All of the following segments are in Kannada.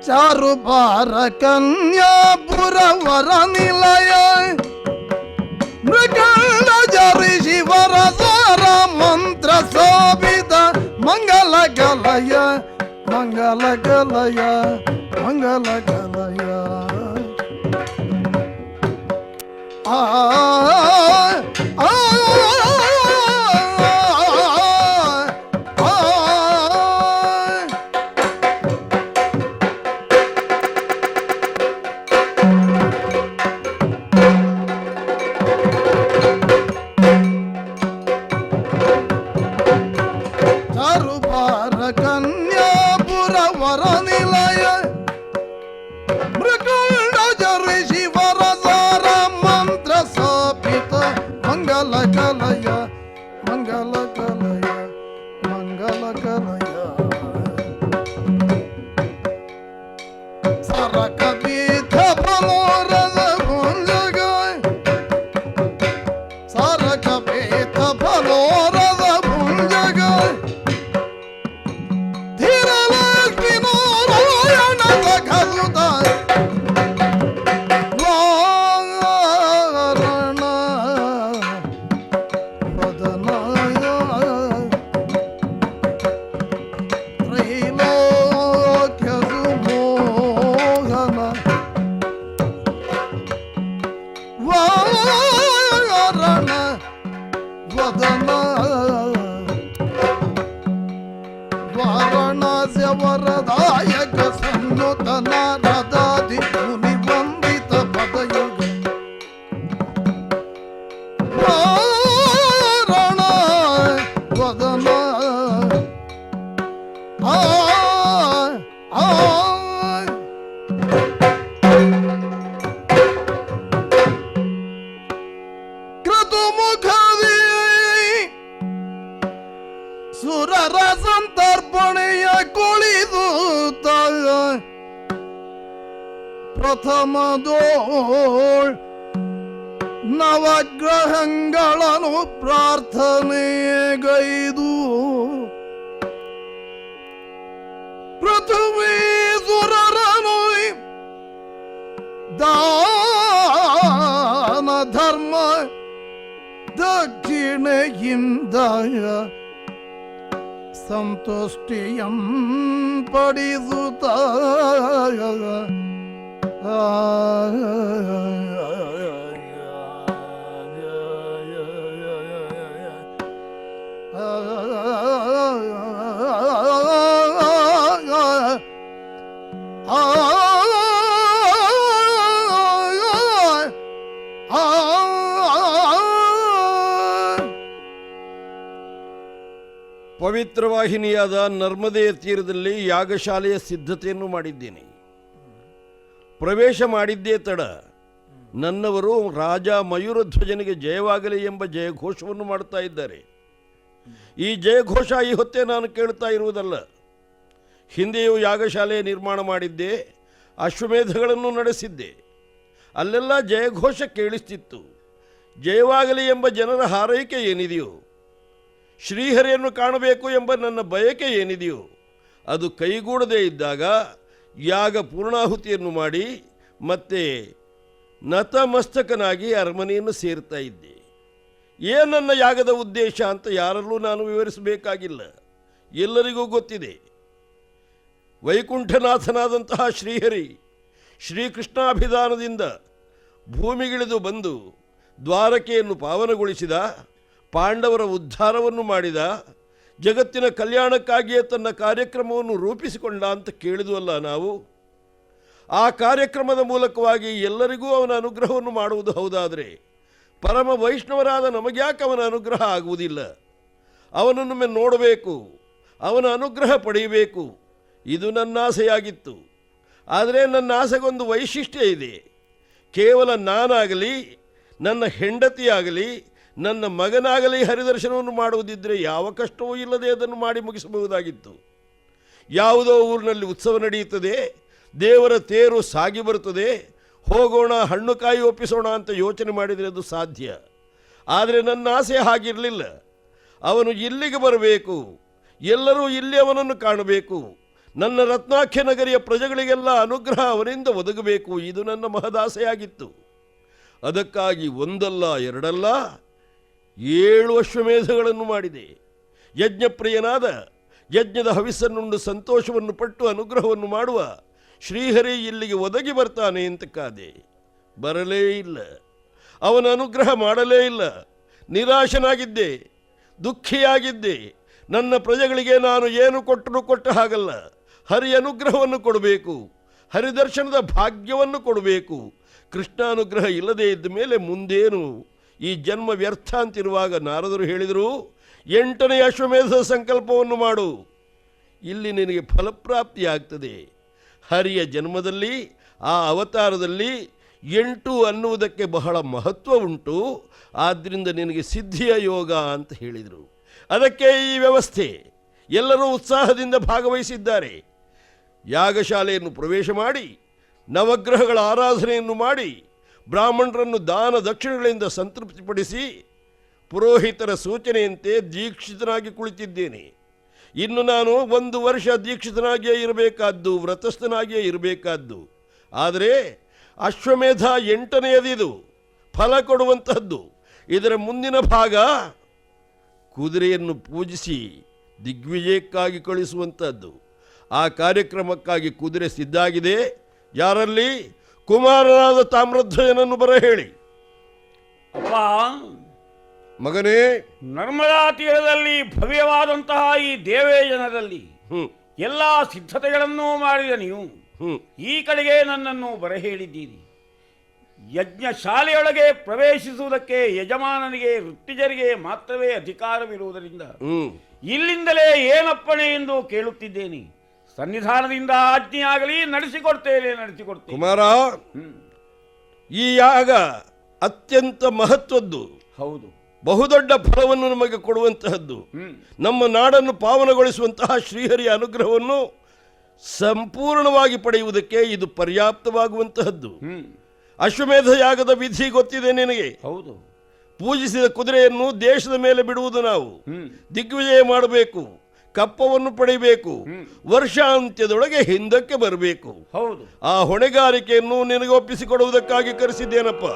ಚಾರುಬಾರ ಕನ್ಯಾಪುರವರ ನಿಲಯ ಮೃಗಂಡ ಜರಿ ಶಿವರ ಸಾರ ಮಂತ್ರ ಶೋಭಿತ ಮಂಗಲ ಗಲಯ ಮಂಗಲ ಗಲಯ ಮಂಗಲ ಗಲಯ ಆ ಸುರರ ಸಂತರ್ಪಣೆಯ ಕುಳಿದು ಪ್ರಥಮದೋಳ್ ನವಗ್ರಹಗಳನ್ನು ಪ್ರಾರ್ಥನೆಗೈದು ಪೃಥ್ವೀ ಸುರರನು ದಾನ ಧರ್ಮ ದಕ್ಷಿಣೆಯಿಂದ ಸಂತುಷ್ಟಿಯಂ ಪಡಿಸುತ್ತ ಪವಿತ್ರ ವಾಹಿನಿಯಾದ ನರ್ಮದೆಯ ತೀರದಲ್ಲಿ ಯಾಗಶಾಲೆಯ ಸಿದ್ಧತೆಯನ್ನು ಮಾಡಿದ್ದೇನೆ. ಪ್ರವೇಶ ಮಾಡಿದ್ದೇ ತಡ ನನ್ನವರು ರಾಜ ಮಯೂರಧ್ವಜನಿಗೆ ಜಯವಾಗಲಿ ಎಂಬ ಜಯಘೋಷವನ್ನು ಮಾಡುತ್ತಾ ಇದ್ದಾರೆ. ಈ ಜಯಘೋಷ ಈ ಹೊತ್ತೇ ನಾನು ಕೇಳ್ತಾ ಇರುವುದಲ್ಲ. ಹಿಂದೆಯೂ ಯಾಗಶಾಲೆ ನಿರ್ಮಾಣ ಮಾಡಿದ್ದೆ, ಅಶ್ವಮೇಧಗಳನ್ನು ನಡೆಸಿದ್ದೆ. ಅಲ್ಲೆಲ್ಲ ಜಯಘೋಷ ಕೇಳಿಸ್ತಿತ್ತು. ಜಯವಾಗಲಿ ಎಂಬ ಜನರ ಹಾರೈಕೆ ಏನಿದೆಯೋ, ಶ್ರೀಹರಿಯನ್ನು ಕಾಣಬೇಕು ಎಂಬ ನನ್ನ ಬಯಕೆ ಏನಿದೆಯೋ ಅದು ಕೈಗೂಡದೇ ಇದ್ದಾಗ ಯಾಗ ಪೂರ್ಣಾಹುತಿಯನ್ನು ಮಾಡಿ ಮತ್ತೆ ನತಮಸ್ತಕನಾಗಿ ಅರಮನೆಯನ್ನು ಸೇರ್ತಾ ಇದ್ದೆ. ನನ್ನ ಯಾಗದ ಉದ್ದೇಶ ಅಂತ ಯಾರಲ್ಲೂ ನಾನು ವಿವರಿಸಬೇಕಾಗಿಲ್ಲ, ಎಲ್ಲರಿಗೂ ಗೊತ್ತಿದೆ. ವೈಕುಂಠನಾಥನಾದಂತಹ ಶ್ರೀಹರಿ ಶ್ರೀಕೃಷ್ಣಾಭಿಧಾನದಿಂದ ಭೂಮಿಗಿಳಿದು ಬಂದು ದ್ವಾರಕೆಯನ್ನು ಪಾವನಗೊಳಿಸಿದ, ಪಾಂಡವರ ಉದ್ಧಾರವನ್ನು ಮಾಡಿದ, ಜಗತ್ತಿನ ಕಲ್ಯಾಣಕ್ಕಾಗಿಯೇ ತನ್ನ ಕಾರ್ಯಕ್ರಮವನ್ನು ರೂಪಿಸಿಕೊಂಡ ಅಂತ ಕೇಳಿದುವಲ್ಲ ನಾವು. ಆ ಕಾರ್ಯಕ್ರಮದ ಮೂಲಕವಾಗಿ ಎಲ್ಲರಿಗೂ ಅವನ ಅನುಗ್ರಹವನ್ನು ಮಾಡುವುದು ಹೌದಾದರೆ ಪರಮ ವೈಷ್ಣವರಾದ ನಮಗ್ಯಾಕೆ ಅವನ ಅನುಗ್ರಹ ಆಗುವುದಿಲ್ಲ? ಅವನನ್ನೊಮ್ಮೆ ನೋಡಬೇಕು, ಅವನ ಅನುಗ್ರಹ ಪಡೆಯಬೇಕು, ಇದು ನನ್ನ ಆಸೆಯಾಗಿತ್ತು. ಆದರೆ ನನ್ನ ಆಸೆಗೊಂದು ವೈಶಿಷ್ಟ್ಯ ಇದೆ. ಕೇವಲ ನಾನಾಗಲಿ, ನನ್ನ ಹೆಂಡತಿಯಾಗಲಿ, ನನ್ನ ಮಗನಾಗಲಿ ಹರಿದರ್ಶನವನ್ನು ಮಾಡುವುದಿದ್ದರೆ ಯಾವ ಕಷ್ಟವೂ ಇಲ್ಲದೆ ಅದನ್ನು ಮಾಡಿ ಮುಗಿಸಬಹುದಾಗಿತ್ತು. ಯಾವುದೋ ಊರಿನಲ್ಲಿ ಉತ್ಸವ ನಡೆಯುತ್ತದೆ, ದೇವರ ತೇರು ಸಾಗಿ ಬರುತ್ತದೆ, ಹೋಗೋಣ ಹಣ್ಣು ಕಾಯಿ ಒಪ್ಪಿಸೋಣ ಅಂತ ಯೋಚನೆ ಮಾಡಿದರೆ ಅದು ಸಾಧ್ಯ. ಆದರೆ ನನ್ನ ಆಸೆ ಹಾಗಿರಲಿಲ್ಲ. ಅವನು ಇಲ್ಲಿಗೆ ಬರಬೇಕು, ಎಲ್ಲರೂ ಇಲ್ಲಿ ಅವನನ್ನು ಕಾಣಬೇಕು, ನನ್ನ ರತ್ನಾಖ್ಯ ನಗರಿಯ ಪ್ರಜೆಗಳಿಗೆಲ್ಲ ಅನುಗ್ರಹ ಅವನಿಂದ ಒದಗಬೇಕು. ಇದು ನನ್ನ ಮಹದಾಸೆಯಾಗಿತ್ತು. ಅದಕ್ಕಾಗಿ ಒಂದಲ್ಲ ಎರಡಲ್ಲ 7 ಅಶ್ವಮೇಧಗಳನ್ನು ಮಾಡಿದೆ. ಯಜ್ಞಪ್ರಿಯನಾದ, ಯಜ್ಞದ ಹವಿಸ್ಸನ್ನುಂಡು ಸಂತೋಷವನ್ನು ಪಟ್ಟು ಅನುಗ್ರಹವನ್ನು ಮಾಡುವ ಶ್ರೀಹರಿ ಇಲ್ಲಿಗೆ ಒದಗಿ ಬರ್ತಾನೆ ಅಂತ ಕಾದೆ. ಬರಲೇ ಇಲ್ಲ. ಅವನ ಅನುಗ್ರಹ ಮಾಡಲೇ ಇಲ್ಲ. ನಿರಾಶನಾಗಿದ್ದೆ, ದುಃಖಿಯಾಗಿದ್ದೆ. ನನ್ನ ಪ್ರಜೆಗಳಿಗೆ ನಾನು ಏನು ಕೊಟ್ಟರೂ ಕೊಟ್ಟ ಹಾಗಲ್ಲ. ಹರಿ ಅನುಗ್ರಹವನ್ನು ಕೊಡಬೇಕು, ಹರಿದರ್ಶನದ ಭಾಗ್ಯವನ್ನು ಕೊಡಬೇಕು. ಕೃಷ್ಣಾನುಗ್ರಹ ಇಲ್ಲದೇ ಇದ್ದ ಮೇಲೆ ಮುಂದೇನು? ಈ ಜನ್ಮ ವ್ಯರ್ಥ ಅಂತಿರುವಾಗ ನಾರದರು ಹೇಳಿದರು, 8ನೇ ಅಶ್ವಮೇಧದ ಸಂಕಲ್ಪವನ್ನು ಮಾಡು, ಇಲ್ಲಿ ನಿನಗೆ ಫಲಪ್ರಾಪ್ತಿಯಾಗ್ತದೆ. ಹರಿಯ ಜನ್ಮದಲ್ಲಿ, ಆ ಅವತಾರದಲ್ಲಿ 8 ಅನ್ನುವುದಕ್ಕೆ ಬಹಳ ಮಹತ್ವ ಉಂಟು. ಆದ್ದರಿಂದ ನಿನಗೆ ಸಿದ್ಧಿಯ ಯೋಗ ಅಂತ ಹೇಳಿದರು. ಅದಕ್ಕೆ ಈ ವ್ಯವಸ್ಥೆ. ಎಲ್ಲರೂ ಉತ್ಸಾಹದಿಂದ ಭಾಗವಹಿಸಿದ್ದಾರೆ. ಯಾಗಶಾಲೆಯನ್ನು ಪ್ರವೇಶ ಮಾಡಿ, ನವಗ್ರಹಗಳ ಆರಾಧನೆಯನ್ನು ಮಾಡಿ, ಬ್ರಾಹ್ಮಣರನ್ನು ದಾನ ದಕ್ಷಿಣೆಗಳಿಂದ ಸಂತೃಪ್ತಿಪಡಿಸಿ, ಪುರೋಹಿತರ ಸೂಚನೆಯಂತೆ ದೀಕ್ಷಿತನಾಗಿ ಕುಳಿತಿದ್ದೇನೆ. ಇನ್ನು ನಾನು 1 ವರ್ಷ ದೀಕ್ಷಿತನಾಗಿಯೇ ಇರಬೇಕಾದ್ದು, ವ್ರತಸ್ಥನಾಗಿಯೇ ಇರಬೇಕಾದ್ದು. ಆದರೆ ಅಶ್ವಮೇಧ 8ನೇಯದಿದು, ಫಲ ಕೊಡುವಂತಹದ್ದು. ಇದರ ಮುಂದಿನ ಭಾಗ ಕುದುರೆಯನ್ನು ಪೂಜಿಸಿ ದಿಗ್ವಿಜಯಕ್ಕಾಗಿ ಕಳಿಸುವಂಥದ್ದು. ಆ ಕಾರ್ಯಕ್ರಮಕ್ಕಾಗಿ ಕುದುರೆ ಸಿದ್ಧಾಗಿದೆ. ಯಾರಲ್ಲಿ? ಕುಮಾರನಾದ ತಾಮ್ರಧ್ವಜನನ್ನು ಬರ ಹೇಳಿ. ಅಪ್ಪ, ಮಗನೇ, ನರ್ಮದಾ ತೀರದಲ್ಲಿ ಭವ್ಯವಾದಂತಹ ಈ ದೇವೇಜನದಲ್ಲಿ ಎಲ್ಲ ಸಿದ್ಧತೆಗಳನ್ನೂ ಮಾಡಿದ ನೀವು ಈ ಕಡೆಗೆ ನನ್ನನ್ನು ಬರಹೇಳಿದ್ದೀರಿ. ಯಜ್ಞಶಾಲೆಯೊಳಗೆ ಪ್ರವೇಶಿಸುವುದಕ್ಕೆ ಯಜಮಾನನಿಗೆ, ಋತ್ತಿಜರಿಗೆ ಮಾತ್ರವೇ ಅಧಿಕಾರವಿರುವುದರಿಂದ ಇಲ್ಲಿಂದಲೇ ಏನಪ್ಪಣೆ ಎಂದು ಕೇಳುತ್ತಿದ್ದೇನೆ. ಸನ್ನಿಧಾನದಿಂದ ಆಜ್ಞೆಯಾಗಲಿ, ನಡೆಸಿಕೊಡ್ತೇನೆ. ಕುಮಾರ, ಈ ಯಾಗ ಅತ್ಯಂತ ಮಹತ್ವದ್ದು. ಹೌದು, ಬಹುದೊಡ್ಡ ಫಲವನ್ನು ನಮಗೆ ಕೊಡುವಂತಹದ್ದು. ನಮ್ಮ ನಾಡನ್ನು ಪಾವನಗೊಳಿಸುವಂತಹ ಶ್ರೀಹರಿಯ ಅನುಗ್ರಹವನ್ನು ಸಂಪೂರ್ಣವಾಗಿ ಪಡೆಯುವುದಕ್ಕೆ ಇದು ಪರ್ಯಾಪ್ತವಾಗುವಂತಹದ್ದು. ಅಶ್ವಮೇಧ ಯಾಗದ ವಿಧಿ ಗೊತ್ತಿದೆ ನಿನಗೆ. ಹೌದು. ಪೂಜಿಸಿದ ಕುದುರೆಯನ್ನು ದೇಶದ ಮೇಲೆ ಬಿಡುವುದು ನಾವು. ದಿಗ್ವಿಜಯ ಮಾಡಬೇಕು, ಕಪ್ಪವನ್ನು ಪಡೆಯಬೇಕು, ವರ್ಷಾಂತ್ಯದೊಳಗೆ ಹಿಂದಕ್ಕೆ ಬರಬೇಕು. ಹೌದು. ಆ ಹೊಣೆಗಾರಿಕೆಯನ್ನು ನಿನಗೆ ಒಪ್ಪಿಸಿಕೊಡುವುದಕ್ಕಾಗಿ ಕರೆಸಿದ್ದೇನಪ್ಪ.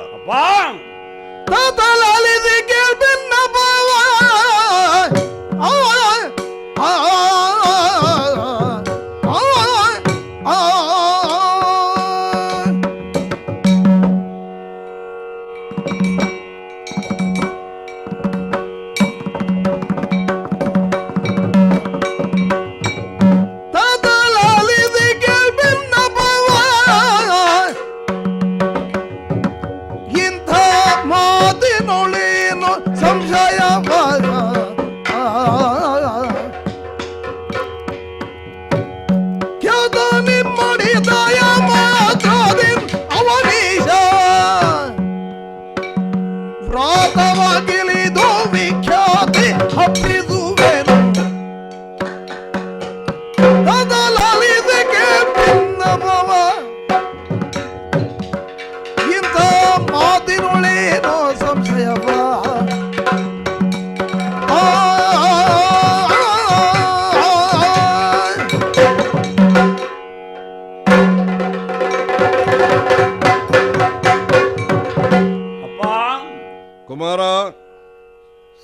ಕುಮಾರ,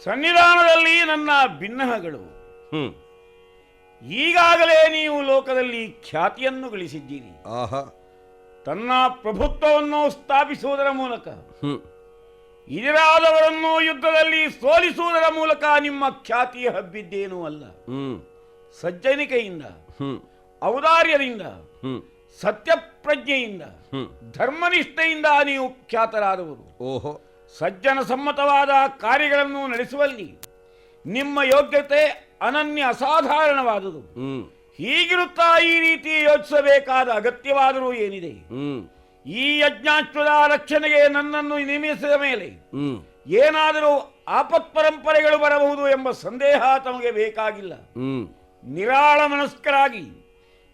ಸನ್ನಿಧಾನದಲ್ಲಿ ನನ್ನ ಭಿನ್ನಹಗಳು. ಈಗಾಗಲೇ ನೀವು ಲೋಕದಲ್ಲಿ ಖ್ಯಾತಿಯನ್ನು ಗಳಿಸಿದ್ದೀರಿ. ತನ್ನ ಪ್ರಭುತ್ವವನ್ನು ಸ್ಥಾಪಿಸುವುದರ ಮೂಲಕ, ಎದುರಾದವರನ್ನು ಯುದ್ಧದಲ್ಲಿ ಸೋಲಿಸುವುದರ ಮೂಲಕ ನಿಮ್ಮ ಖ್ಯಾತಿ ಹಬ್ಬಿದ್ದೇನೂ ಅಲ್ಲ. ಸಜ್ಜನಿಕೆಯಿಂದ, ಔದಾರ್ಯದಿಂದ, ಸತ್ಯಪ್ರಜ್ಞೆಯಿಂದ, ಧರ್ಮನಿಷ್ಠೆಯಿಂದ ನೀವು ಖ್ಯಾತರಾದವರು. ಸಜ್ಜನ ಸಮ್ಮತವಾದ ಕಾರ್ಯಗಳನ್ನು ನಡೆಸುವಲ್ಲಿ ನಿಮ್ಮ ಯೋಗ್ಯತೆ ಅನನ್ಯ ಅಸಾಧಾರಣವಾದುದು. ಹೀಗಿರುತ್ತಾ ಈ ರೀತಿ ಯೋಚಿಸಬೇಕಾದ ಅಗತ್ಯವಾದರೂ ಏನಿದೆ? ಈ ಯಜ್ಞಾಶ್ವದ ರಕ್ಷಣೆಗೆ ನನ್ನನ್ನು ನೇಮಿಸಿದ ಮೇಲೆ ಏನಾದರೂ ಆಪತ್ ಪರಂಪರೆಗಳು ಬರಬಹುದು ಎಂಬ ಸಂದೇಹ ತಮಗೆ ಬೇಕಾಗಿಲ್ಲ. ನಿರಾಳ ಮನಸ್ಕರಾಗಿ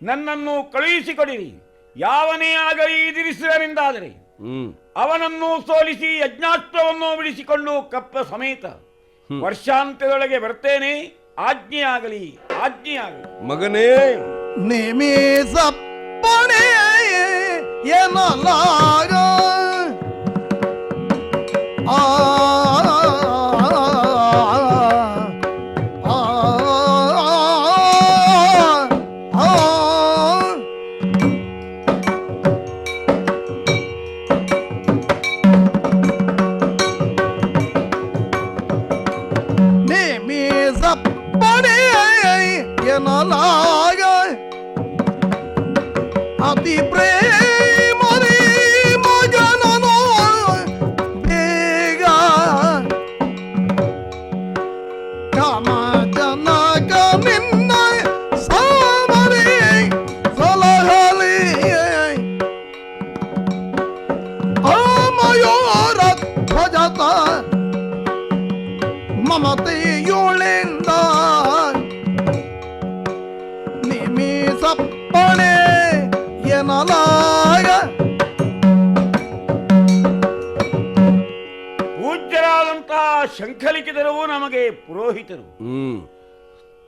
ನನ್ನನ್ನು ಕಳುಹಿಸಿಕೊಡಿರಿ. ಯಾವನೇ ಆಗಲಿ ಎದುರಿಸಿದರೆಂದಾದರೆ ಅವನನ್ನು ಸೋಲಿಸಿ ಯಜ್ಞಾಸ್ತ್ರವನ್ನು ಬಿಡಿಸಿಕೊಂಡು ಕಪ್ಪ ಸಮೇತ ವರ್ಷಾಂತ್ಯದೊಳಗೆ ಬರ್ತೇನೆ. ಆಜ್ಞೆಯಾಗಲಿ, ಆಜ್ಞೆಯಾಗಲಿ. ಮಗನೇ, ನೇಮಿಸಪ್ಪಣೆ ಎನ್ನಲಾಗ ಆ ಅತಿ ಪ್ರೇಮರಿ ಮಗನನು ಬೇಗ ಕಾಮ ಜನಕ ನಿನ್ನ ಸಾಮರಿ ಸಲಹಲಿ ಮಯೂರ ಧ್ವಜತ ಮಮತೆಯುಳಿಂದ ನಿಮಿಸಪ್ಪಣೆ ಎನ್ನಲಾಗ. ಪೂಜ್ಯರಾದಂತಹ ಶಂಖಲಿಖಿತರು ನಮಗೆ ಪುರೋಹಿತರು.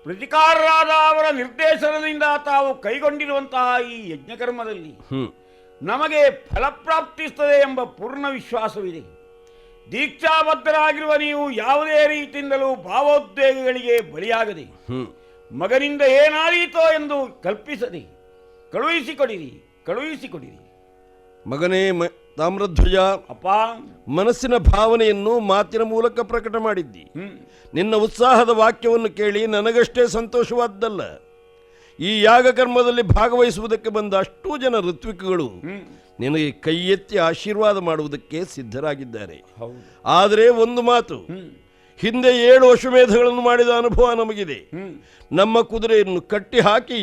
ಪ್ರತಿಕಾರರಾದ ಅವರ ನಿರ್ದೇಶನದಿಂದ ತಾವು ಕೈಗೊಂಡಿರುವಂತಹ ಈ ಯಜ್ಞಕರ್ಮದಲ್ಲಿ ನಮಗೆ ಫಲಪ್ರಾಪ್ತಿಸುತ್ತದೆ ಎಂಬ ಪೂರ್ಣ ವಿಶ್ವಾಸವಿದೆ. ದೀಕ್ಷಾಬದ್ಧರಾಗಿರುವ ನೀವು ಯಾವುದೇ ರೀತಿಯಿಂದಲೂ ಭಾವೋದ್ವೇಗಗಳಿಗೆ ಬಲಿಯಾಗದೆ ಮಗನಿಂದ ಏನಾದೀತೋ ಎಂದು ಕಲ್ಪಿಸದೆ ಕಳುಹಿಸಿಕೊಡಿರಿ, ಕಳುಹಿಸಿಕೊಡಿರಿ. ಮಗನೇ ತಾಮ್ರಧ್ವಜ, ಅಪ್ಪ, ಮನಸ್ಸಿನ ಭಾವನೆಯನ್ನು ಮಾತಿನ ಮೂಲಕ ಪ್ರಕಟ ಮಾಡಿದ್ದಿ. ನಿನ್ನ ಉತ್ಸಾಹದ ವಾಕ್ಯವನ್ನು ಕೇಳಿ ನನಗಷ್ಟೇ ಸಂತೋಷವಾದ್ದಲ್ಲ, ಈ ಯಾಗಕರ್ಮದಲ್ಲಿ ಭಾಗವಹಿಸುವುದಕ್ಕೆ ಬಂದ ಅಷ್ಟೂ ಜನ ಋತ್ವಿಕಗಳು ನಿನಗೆ ಕೈ ಎತ್ತಿ ಆಶೀರ್ವಾದ ಮಾಡುವುದಕ್ಕೆ ಸಿದ್ಧರಾಗಿದ್ದಾರೆ. ಆದರೆ ಒಂದು ಮಾತು, ಹಿಂದೆ 7 ಅಶ್ವಮೇಧಗಳನ್ನು ಮಾಡಿದ ಅನುಭವ ನಮಗಿದೆ. ನಮ್ಮ ಕುದುರೆಯನ್ನು ಕಟ್ಟಿ ಹಾಕಿ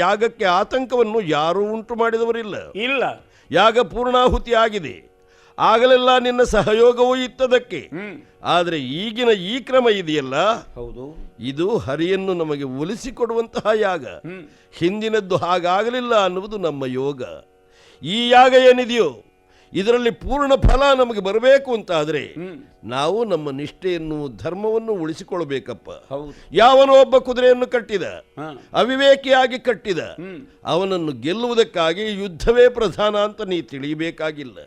ಯಾಗಕ್ಕೆ ಆತಂಕವನ್ನು ಯಾರೂ ಉಂಟು ಮಾಡಿದವರಿಲ್ಲ. ಇಲ್ಲ, ಯಾಗ ಪೂರ್ಣಾಹುತಿ ಆಗಿದೆ. ಆಗಲೆಲ್ಲ ನಿನ್ನ ಸಹಯೋಗವೂ ಇತ್ತದಕ್ಕೆ. ಆದರೆ ಈಗಿನ ಈ ಕ್ರಮ ಇದೆಯಲ್ಲ, ಹೌದು, ಇದು ಹರಿಯನ್ನು ನಮಗೆ ಒಲಿಸಿಕೊಡುವಂತಹ ಯಾಗ. ಹಿಂದಿನದ್ದು ಹಾಗಾಗಲಿಲ್ಲ ಅನ್ನುವುದು ನಮ್ಮ ಯೋಗ. ಈ ಯಾಗ ಏನಿದೆಯೋ ಇದರಲ್ಲಿ ಪೂರ್ಣ ಫಲ ನಮಗೆ ಬರಬೇಕು ಅಂತಾದರೆ ನಾವು ನಮ್ಮ ನಿಷ್ಠೆಯನ್ನು ಧರ್ಮವನ್ನು ಉಳಿಸಿಕೊಳ್ಳಬೇಕಪ್ಪ. ಯಾವನೋ ಒಬ್ಬ ಕುದುರೆಯನ್ನು ಕಟ್ಟಿದ, ಅವಿವೇಕಿಯಾಗಿ ಕಟ್ಟಿದ, ಅವನನ್ನು ಗೆಲ್ಲುವುದಕ್ಕಾಗಿ ಯುದ್ಧವೇ ಪ್ರಧಾನ ಅಂತ ನೀ ತಿಳಿಯಬೇಕಾಗಿಲ್ಲ.